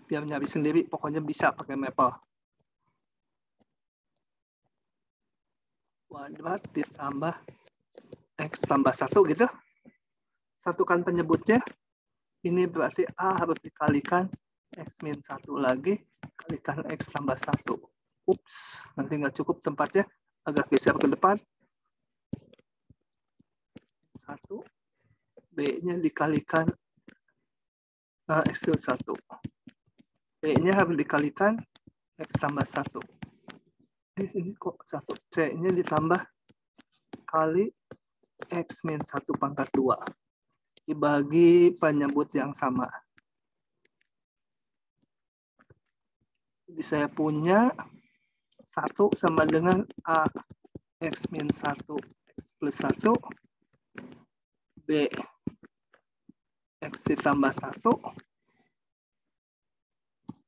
Biar nyari sendiri, pokoknya bisa pakai Maple. Kuadrat ditambah X tambah 1 gitu. Satukan penyebutnya. Ini berarti A harus dikalikan X-1 lagi, kalikan X tambah 1. Ups, nanti nggak cukup tempatnya. Agak geser ke depan. 1. B-nya dikalikan X-1. B-nya harus dikalikan X tambah 1. Ini kok 1. C-nya ditambah kali X-1 pangkat 2. Dibagi penyebut yang sama. Jadi saya punya 1 sama dengan A X-1 X plus 1 B X ditambah 1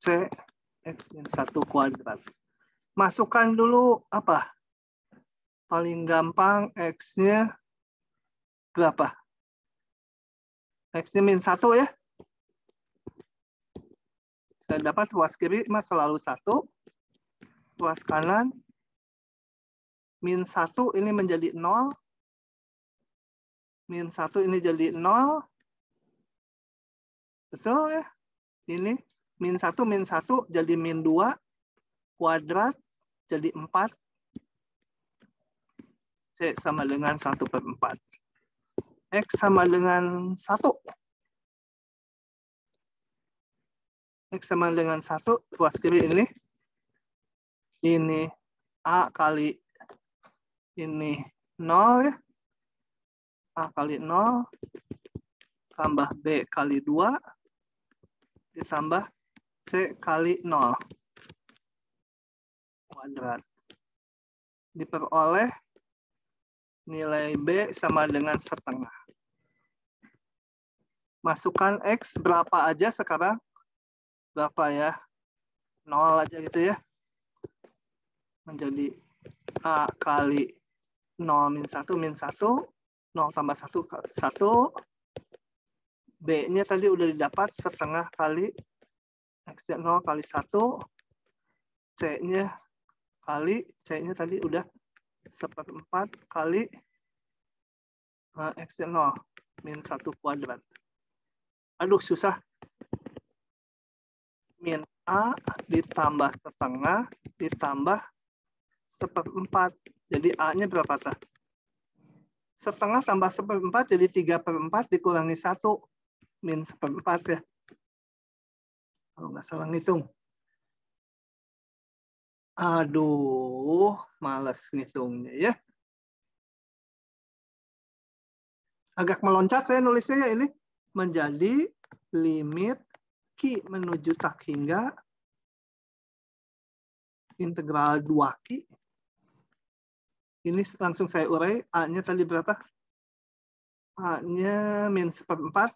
C X-1 kuadrat. Masukkan dulu apa? Paling gampang X-nya berapa? X-nya -1 ya. Saya dapat ruas kiri mas selalu 1. Ruas kanan -1 ini menjadi 0. -1 ini jadi 0. Betul ya? Ini -1 jadi -2 kuadrat jadi 4. C sama dengan 1/4. X sama dengan 1. X sama dengan 1, ruas kiri ini A kali ini 0 ya. A kali 0 tambah B kali 2 ditambah C kali 0 kuadrat. Diperoleh nilai B sama dengan setengah. Masukkan X berapa aja sekarang? Berapa ya? 0 aja gitu ya. Menjadi A kali 0 -1 0 tambah 1 1. B-nya tadi udah didapat setengah kali X-nya 0 kali 1. C-nya tadi udah 1/4 kali X-nya 0 -1 kuadrat. Aduh susah. Min A ditambah setengah ditambah 1/4. Jadi A-nya berapa tah? Setengah tambah 1/4 jadi 3/4 dikurangi 1. -1/4 ya. Kalau nggak salah ngitung. Aduh, males ngitungnya ya. Agak meloncat saya nulisnya ya ini. Menjadi limit Q menuju tak hingga integral 2Q. Ini langsung saya urai. A-nya tadi berapa? A-nya -1/4.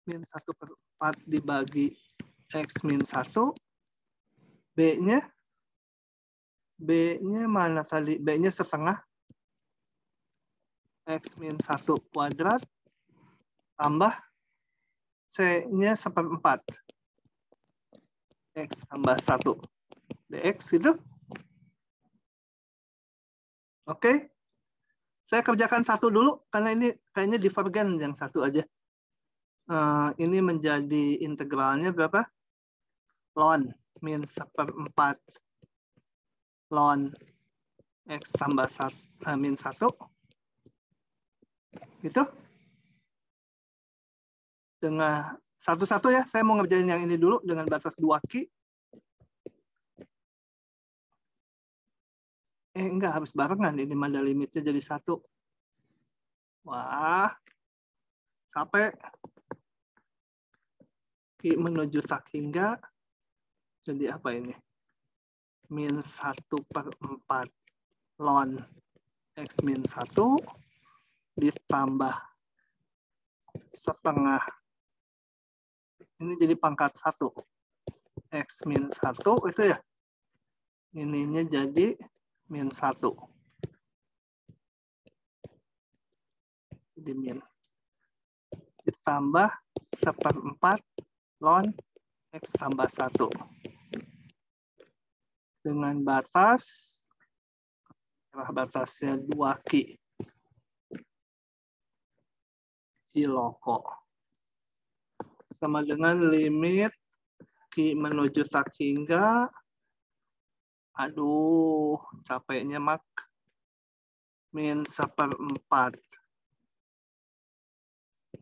-1/4 dibagi X-1. B-nya mana tadi? B-nya setengah. X-1 kuadrat. Tambah C-nya 1/4. X tambah 1. DX gitu. Oke. Saya kerjakan satu dulu, karena ini kayaknya divergen yang satu aja. Ini menjadi integralnya berapa? Ln -1/4 ln X tambah -1. Gitu. Dengan Satu-satu ya, saya mau ngerjain yang ini dulu dengan batas 2 Ki. Enggak, habis barengan ini manda limitnya jadi 1. Wah, capek. Ki menuju tak hingga. Jadi apa ini? Min 1/4 ln X min 1 ditambah setengah. Ini jadi pangkat 1. X min 1 itu ya. Ininya jadi min 1. Jadi min. Ditambah 1/4 ln X tambah 1. Dengan batasnya 2 Ki. Ciloko. Sama dengan limit Ki menuju tak hingga. Aduh, capeknya mak. Min 1/4.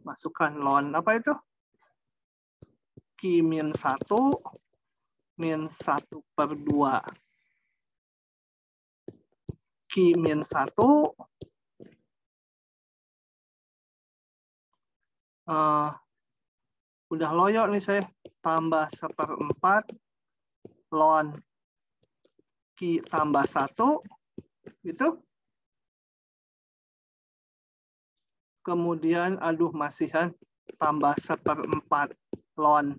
Masukkan ln apa itu? Ki min 1 min 1/2. Ki min 1 udah loyo nih saya, tambah 1/4 ln Ki tambah 1 gitu. Kemudian aduh masihan tambah 1/4 ln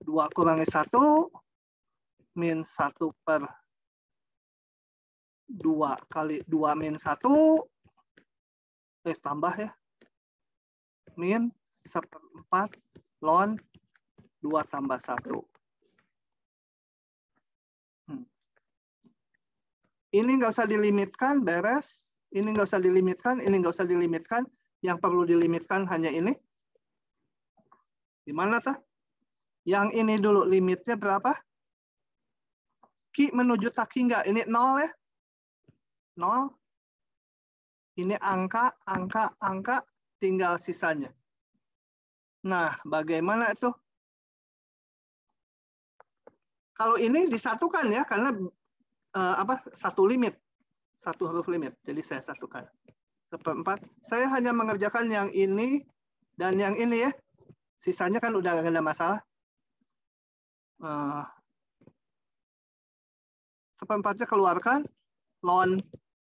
2 kurangi 1 min 1/2 kali 2 min 1 tambah ya min 1/4 ln 2 tambah 1. Ini nggak usah dilimitkan, beres. Ini nggak usah dilimitkan, ini nggak usah dilimitkan. Yang perlu dilimitkan hanya ini. Di mana tuh? Yang ini dulu limitnya berapa? Ki menuju tak hingga. Ini 0 ya. 0. Ini angka, tinggal sisanya. Nah, bagaimana itu? Kalau ini disatukan ya, karena satu limit. Satu huruf limit. Jadi saya satukan. 1/4. Saya hanya mengerjakan yang ini dan yang ini ya. Sisanya kan udah nggak ada masalah. 1/4-nya keluarkan. Ln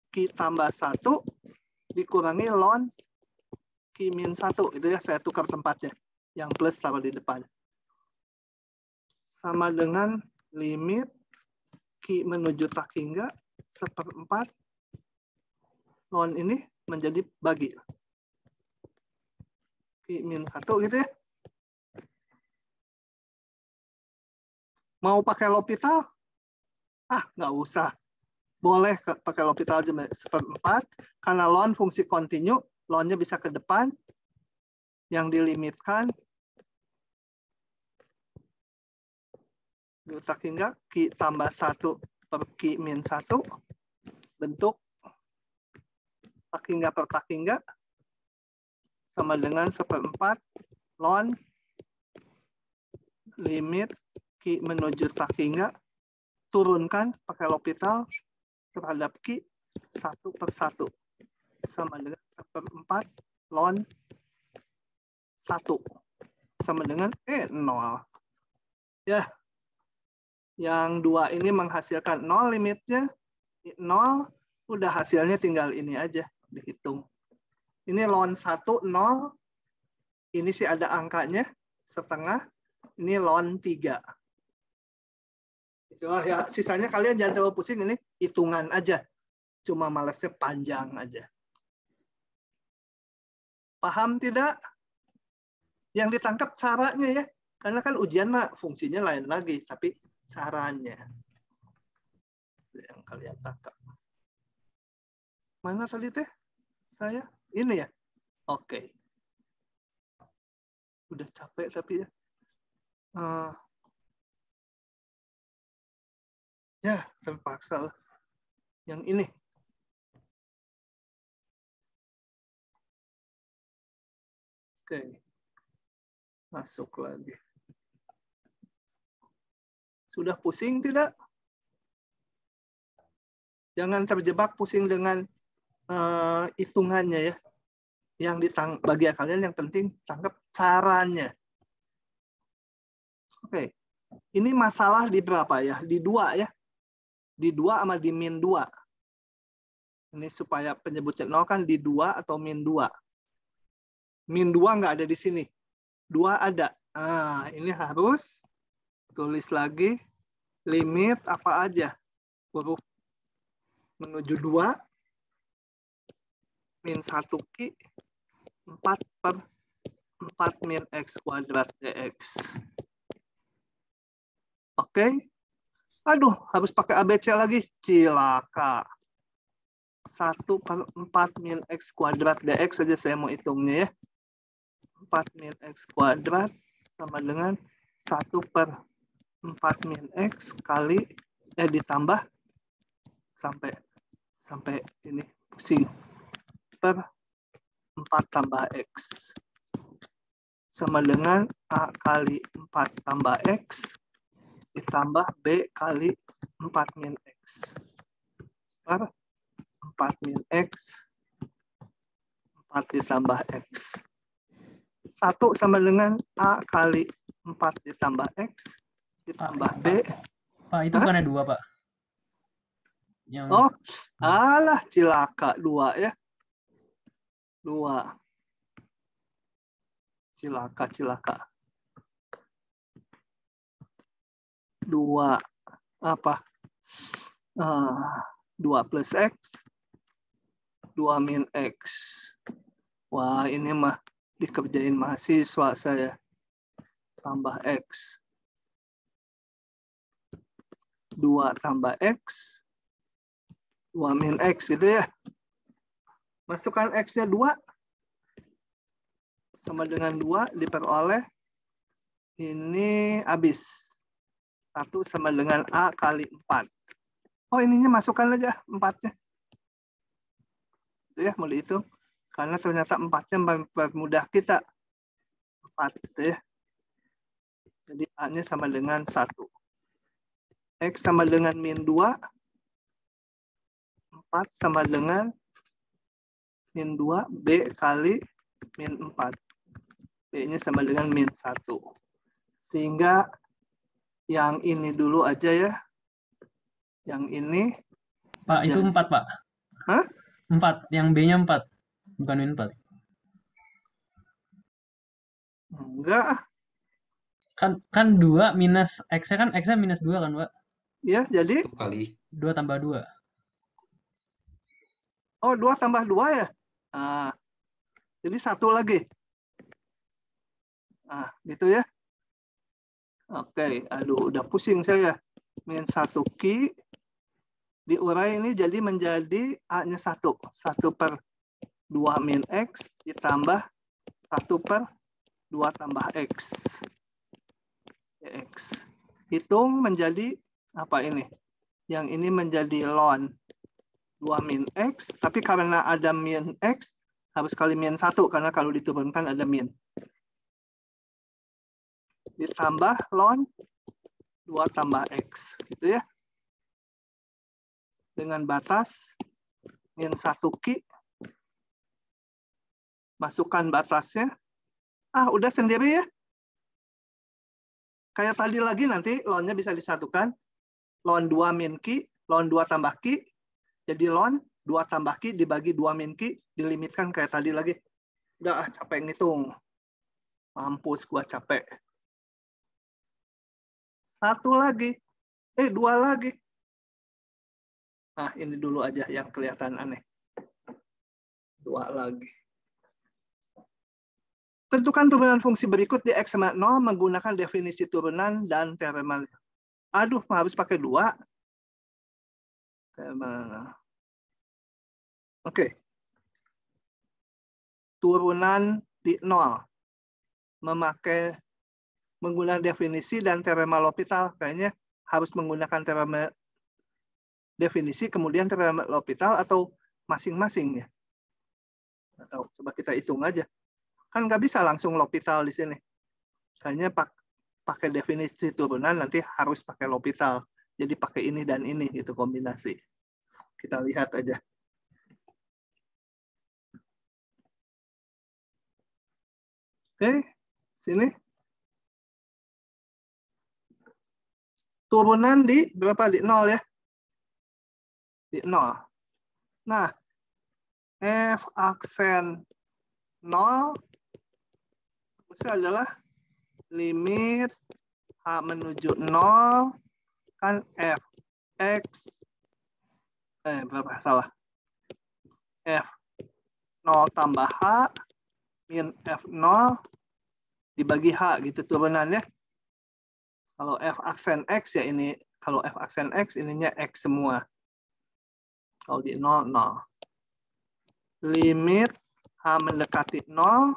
Ki tambah 1 dikurangi ln Ki min 1. Itu ya, saya tukar tempatnya. Yang plus taruh di depan. Sama dengan limit Ki menuju tak hingga 1/4 ln ini menjadi bagi. Ki min 1 gitu ya. Mau pakai L'Hopital? Nggak usah. Boleh pakai L'Hopital aja 1/4. Karena ln fungsi kontinu, ln-nya bisa ke depan. Yang dilimitkan tak hingga Ki tambah 1 per Ki min 1 bentuk tak hingga per tak hingga sama dengan 1/4 ln limit Ki menuju tak hingga, turunkan pakai L'Hopital terhadap Ki 1/1 sama dengan 1/4 ln 1 sama dengan 0. Ya. Yang 2 ini menghasilkan 0 limitnya. 0, udah hasilnya tinggal ini aja dihitung. Ini ln 1 0. Ini sih ada angkanya setengah. Ini ln 3. Itulah ya, sisanya kalian jangan terlalu pusing, ini hitungan aja. Cuma malesnya panjang aja. Paham tidak? Yang ditangkap caranya ya. Karena kan ujian mah fungsinya lain lagi, tapi caranya yang kalian tangkap. Mana tadi teh? Saya ini ya. Oke. Udah capek tapi ya. Ya terpaksa lah. Yang ini. Oke. Masuk lagi. Sudah pusing tidak? Jangan terjebak pusing dengan hitungannya ya. Yang bagi kalian yang penting tangkap caranya. Oke. Ini masalah di berapa ya? Di 2 ya. Di 2 sama di min 2. Ini supaya penyebutnya 0 kan di 2 atau min 2. Min 2 nggak ada di sini. 2 ada. Nah, ini harus tulis lagi limit apa aja. Huruf menuju 2. Min 1 Q 4/4 min X kuadrat dx. Oke. Aduh, harus pakai ABC lagi. Cilaka. 1/4 min X kuadrat dx saja saya mau hitungnya ya. 4 min X kuadrat sama dengan 1/4 min X kali ditambah sampai ini pusing per 4 tambah X sama dengan A kali 4 tambah X ditambah B kali 4 min X per 4 min X 4 ditambah X. 1 sama dengan A kali 4 ditambah X ditambah B. Pak, itu bukannya 2, Pak? Yang... Oh, alah cilaka 2 ya. 2. Cilaka. 2 apa? 2 plus X 2 min X. Wah, ini mah dikerjain mahasiswa saya. Tambah X. 2 tambah X. 2 min X itu ya. Masukkan X-nya 2. Sama dengan 2 diperoleh. Ini habis. 1 sama dengan A kali 4. Oh, ininya masukkan aja 4-nya. Itu ya, mau dihitung. Karena ternyata 4-nya mempermudah kita. 4 itu ya. Jadi A-nya sama dengan 1. X sama dengan min 2. 4 sama dengan min 2. B kali min 4. B-nya sama dengan min 1. Sehingga yang ini dulu aja ya. Yang ini. Pak, itu 4, Pak. Hah? 4. Yang B-nya 4. Bukan min 4. Enggak. Kan 2 minus X-nya kan X-nya minus 2 kan, Pak? Ya, jadi. 1 kali. 2 tambah 2. Oh, 2 tambah 2 ya? Nah, jadi 1 lagi. Nah, gitu ya. Oke, aduh, udah pusing saya. Min 1 Q diurai ini jadi menjadi A-nya 1. 1/2 min X ditambah 1/2 tambah X. X. Hitung menjadi apa ini? Yang ini menjadi ln 2 min X. Tapi karena ada min X, harus kali min 1. Karena kalau diturunkan ada min. Ditambah ln 2 tambah X. Gitu ya. Dengan batas min 1 Q. Masukkan batasnya. Udah sendiri ya. Kayak tadi lagi nanti ln-nya bisa disatukan. Ln 2 min Q, ln 2 tambah Q. Jadi ln 2 tambah Q dibagi 2 min Q. Dilimitkan kayak tadi lagi. Udah capek ngitung. Mampus gua capek. 1 lagi. 2 lagi. Nah, ini dulu aja yang kelihatan aneh. 2 lagi. Tentukan turunan fungsi berikut di X sama 0 menggunakan definisi turunan dan teorema. Aduh, harus pakai 2. Oke. Turunan di 0. Menggunakan definisi dan teorema L'Hopital. Kayaknya harus menggunakan teorema definisi, kemudian teorema L'Hopital atau masing-masing ya. Atau coba kita hitung aja. Kan nggak bisa langsung L'Hopital di sini. Kayaknya pakai definisi turunan nanti harus pakai L'Hopital. Jadi pakai ini dan ini itu kombinasi. Kita lihat aja. Oke, sini. Turunan di berapa? Di 0 ya. Di 0. Nah, F aksen 0 itu adalah limit H menuju 0 kan F X berapa salah? F 0 tambah H min F0 dibagi H gitu turunannya. Kalau F aksen X ya ini, kalau F aksen X ininya X semua. Kalau di 0, 0. Limit H mendekati 0,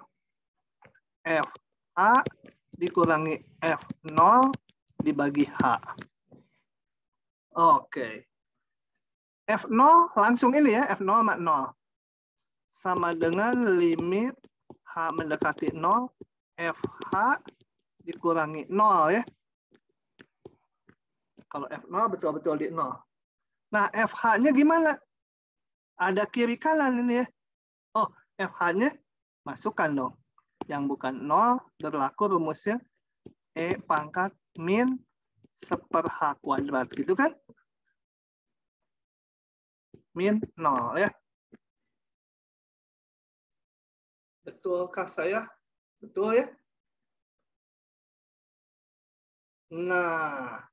F H dikurangi F0 dibagi H. Oke. F0 langsung ini ya, F0 sama 0. Sama dengan limit H mendekati 0, FH dikurangi 0 ya. Kalau F0 betul-betul di 0. Nah, FH-nya gimana? Ada kiri kanan ini ya. Oh, FH-nya masukkan dong. Yang bukan 0 berlaku rumusnya E pangkat min 1/H kuadrat. Gitu kan? Min 0 ya. Betulkah saya? Betul ya? Nah.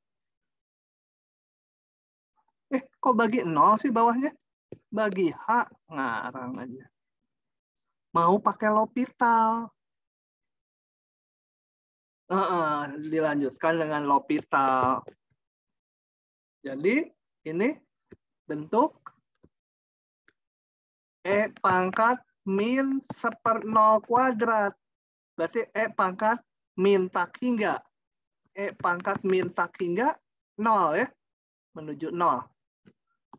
Kok bagi 0 sih bawahnya? Bagi H, ngarang aja. Mau pakai L'Hopital. Dilanjutkan dengan L'Hopital. Jadi, ini bentuk E pangkat min 1/0 kuadrat. Berarti E pangkat min tak hingga. E pangkat min tak hingga 0 ya. Menuju 0.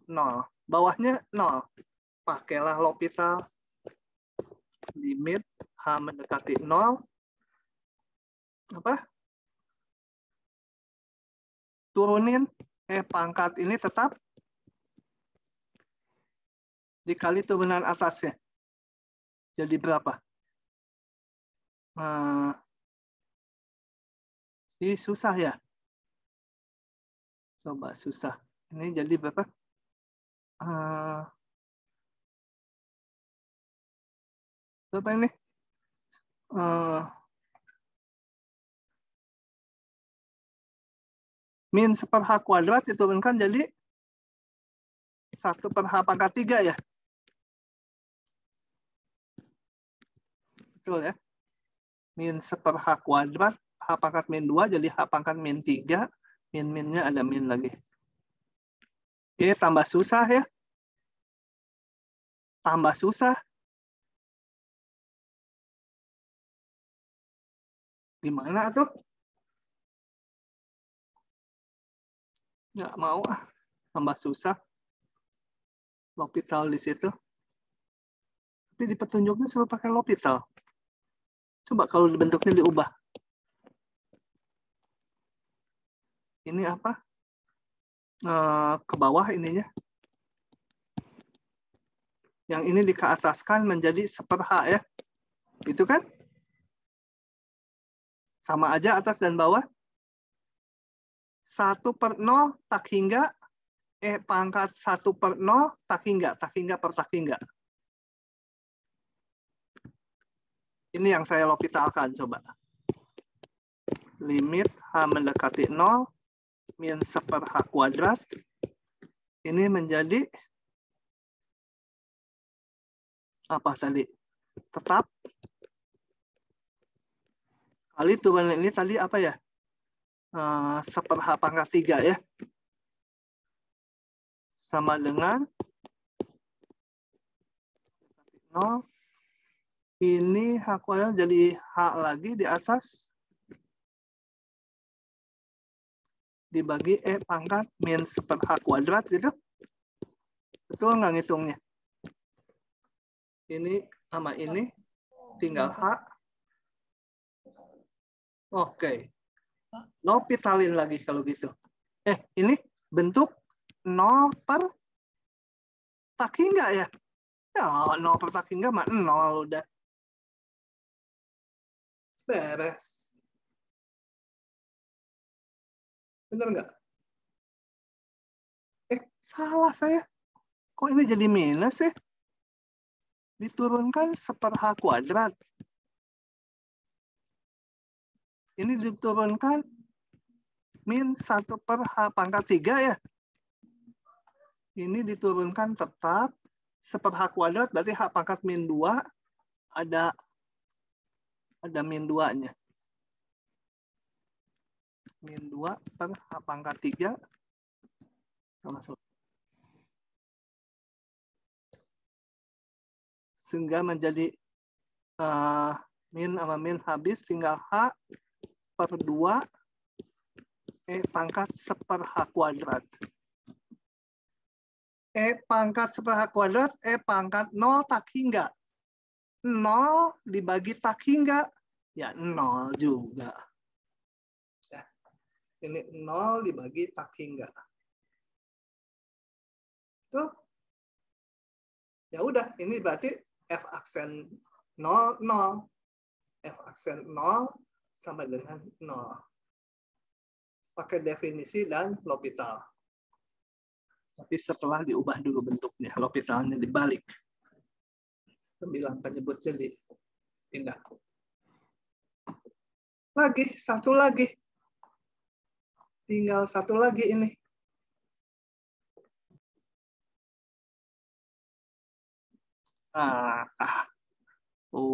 0. Bawahnya 0. Pakailah L'Hopital. Limit H mendekati 0. Apa? Turunin E pangkat ini tetap dikali turunan atasnya. Jadi berapa? Ini susah ya? Coba susah. Ini jadi berapa? Berapa ini? Min 1/H kuadrat diturunkan jadi 1/H pangkat 3 ya? Betul ya? Min 1/H kuadrat, H pangkat min 2 jadi H pangkat min 3. Min-minnya ada min lagi. Ini tambah susah ya? Tambah susah. Gimana tuh? Nggak mau ah. Tambah susah. L'Hopital di situ. Tapi di petunjuknya suruh pakai L'Hopital. Coba kalau bentuknya diubah. Ini apa? Ke bawah ininya. Yang ini dikeataskan menjadi 1/H ya. Itu kan? Sama aja atas dan bawah. 1/0 tak hingga E pangkat 1/0 tak hingga per tak hingga. Ini yang saya L'Hopitalkan coba. Limit H mendekati 0 min 1/H kuadrat. Ini menjadi apa tadi? Tetap kali turunan ini tadi apa ya? 1/H pangkat 3 ya. Sama dengan 0. Ini H kuadrat jadi H lagi di atas. Dibagi E pangkat min 1/H kuadrat gitu. Betul nggak ngitungnya? Ini sama ini tinggal H. Oke. L'Hopitalin lagi kalau gitu. Ini bentuk 0 per tak hingga ya? Ya, 0 per tak hingga mah 0 udah. Beres. Bener nggak? Salah saya. Kok ini jadi minus ya? Diturunkan 1/h². Ini diturunkan min 1/h⁻³ ya. Ini diturunkan tetap 1/h², berarti h⁻⁻2 ada min 2-nya. Min 2/h⁻3 sehingga menjadi min sama min habis, tinggal h/2 E⁻1/h². E⁻1/h², E⁻0 tak hingga. 0 dibagi tak hingga, ya 0 juga. Ya, ini 0 dibagi tak hingga. Tuh. Ya udah, ini berarti F aksen 0, 0. F aksen 0 sama dengan 0. Pakai definisi dan L'Hopital. Tapi setelah diubah dulu bentuknya, L'Hopitalnya dibalik. Bilang penyebutnya dipindah. Lagi, satu lagi. Tinggal satu lagi ini.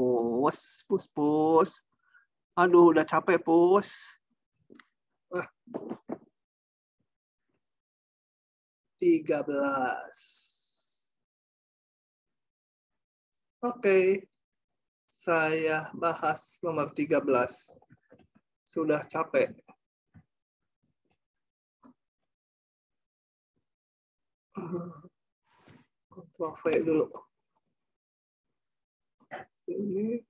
Pus. Aduh, udah capek, Pus. 13. Oke. Saya bahas nomor 13. Sudah capek. Ctrl V dulu. Sini.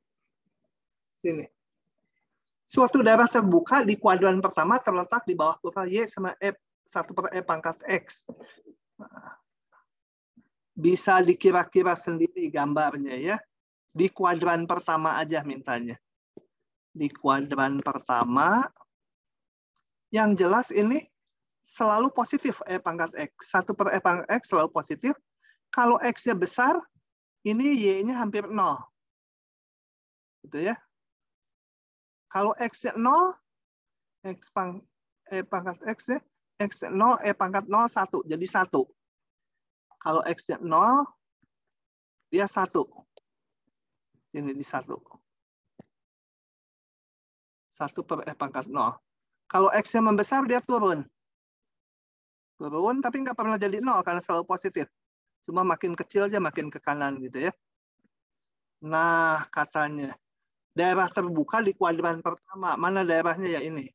Suatu daerah terbuka di kuadran pertama terletak di bawah kurva Y sama E1/E⁻X. Bisa dikira-kira sendiri gambarnya ya. Di kuadran pertama aja mintanya. Di kuadran pertama, yang jelas ini selalu positif E⁻X. 1/E⁻X selalu positif. Kalau X-nya besar, ini Y-nya hampir 0. Gitu ya. Kalau X-nya 0, E⁻X ya, X0, E⁻0, 1. Jadi 1. Kalau X-nya 0, dia 1. Sini di 1. 1/E⁻0. Kalau X-nya membesar, dia turun. Turun, tapi nggak pernah jadi 0 karena selalu positif. Cuma makin kecil aja, makin ke kanan gitu ya. Nah, katanya. Daerah terbuka di kuadran pertama. Mana daerahnya ya ini?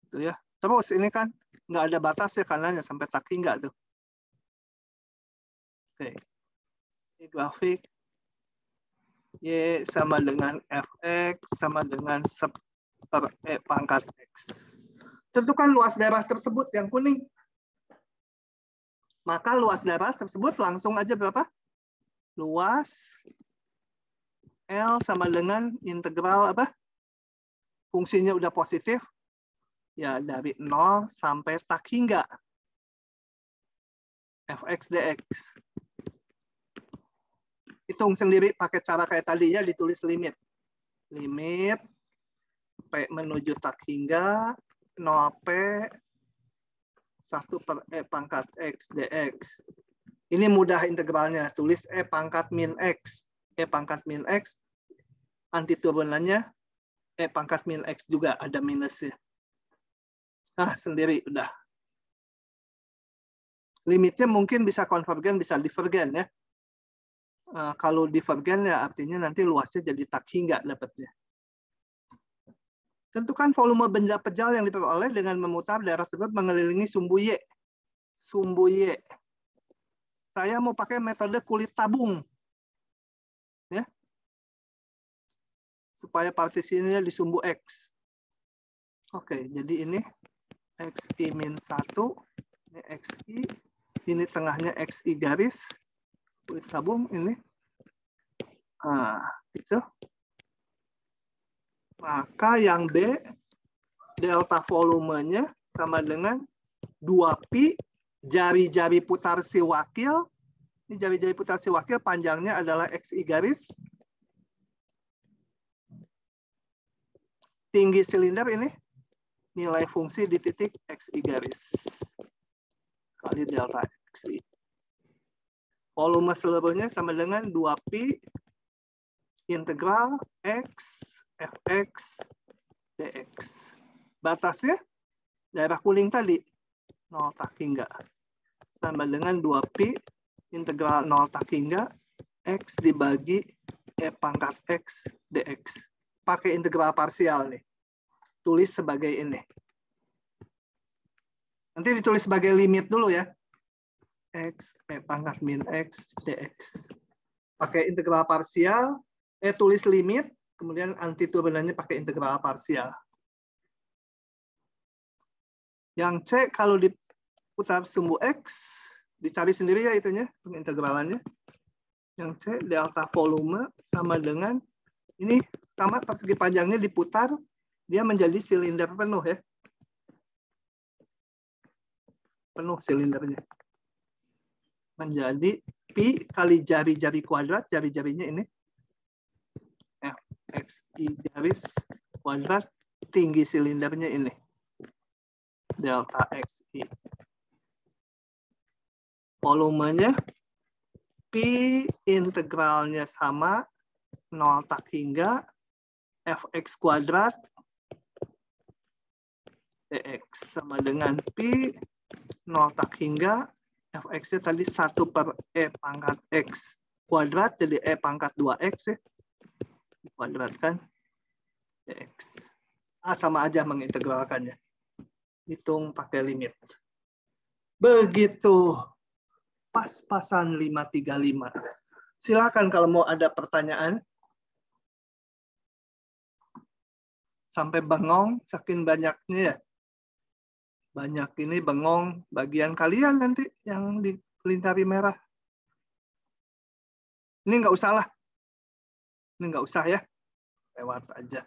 Itu ya. Terus ini kan nggak ada batas ya kanannya sampai tak hingga tuh. Oke. Ini grafik. Y sama dengan Fx sama dengan 1/E⁻X. Tentukan luas daerah tersebut yang kuning. Maka luas daerah tersebut langsung aja berapa? Luas L sama dengan integral apa? Fungsinya udah positif. Ya, dari 0 sampai tak hingga. Fx dx. Hitung sendiri pakai cara kayak tadi ya, ditulis limit. Limit P menuju tak hingga 0P 1/E⁻X dx. Ini mudah integralnya. Tulis E⁻min(x). E⁻min(x). Anti turunannya E⁻min(x) juga ada minusnya. Nah, sendiri udah. Limitnya mungkin bisa konvergen, bisa divergen ya. Kalau divergen ya artinya nanti luasnya jadi tak hingga dapatnya. Tentukan volume benda pejal yang diperoleh dengan memutar daerah tersebut mengelilingi sumbu Y. Sumbu Y. Saya mau pakai metode kulit tabung. Ya. supaya partisinya di sumbu X. Oke, jadi ini XI min 1, ini XI, ini tengahnya XI garis, kulit tabung ini. Nah, gitu. Maka yang B, delta volumenya sama dengan 2pi jari-jari putar si wakil. Ini jari-jari putar si wakil panjangnya adalah XI garis. Tinggi silinder ini nilai fungsi di titik XI garis. Kali delta XI. Volume seluruhnya sama dengan 2pi integral X Fx dx. Batasnya daerah kuning tadi 0 tak hingga sama dengan 2pi integral 0 tak hingga X dibagi E pangkat X dx. Pakai integral parsial nih. Tulis sebagai ini. Nanti ditulis sebagai limit dulu ya. X E pangkat min X dx. Pakai integral parsial, tulis limit, kemudian anti turunannya pakai integral parsial. Yang C kalau diputar sumbu X, dicari sendiri ya itunya, integralannya. Yang C delta volume sama dengan, ini sama persegi panjangnya diputar, dia menjadi silinder penuh ya. Penuh silindernya. Menjadi pi kali jari-jari kuadrat, jari-jarinya ini. XI garis kuadrat, tinggi silindernya ini. Delta XI. Volumenya pi integralnya sama 0 tak hingga Fx kuadrat dx sama dengan pi 0 tak hingga Fx-nya tadi 1 per E pangkat X kuadrat, jadi E pangkat 2X ya. Kuadratkan dx. Sama aja mengintegralkannya. Hitung pakai limit. Begitu. Pas-pasan 535. Silakan kalau mau ada pertanyaan. Sampai bengong, saking banyaknya ya. Banyak ini bengong bagian kalian nanti yang dilingkari merah. Ini nggak usah lah. Ini nggak usah ya. Lewat aja.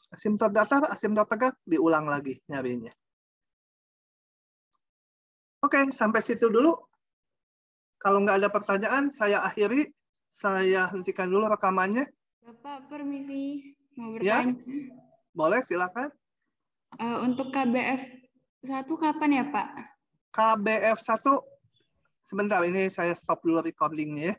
Asimtot datar, asimtot tegak, diulang lagi nyarinya. Oke, sampai situ dulu. Kalau nggak ada pertanyaan, saya akhiri. Saya hentikan dulu rekamannya. Bapak, permisi. Mau Ya, bertanya. boleh, silakan. Untuk KBF 1 kapan ya, Pak? KBF 1, sebentar, ini saya stop dulu recordingnya ya.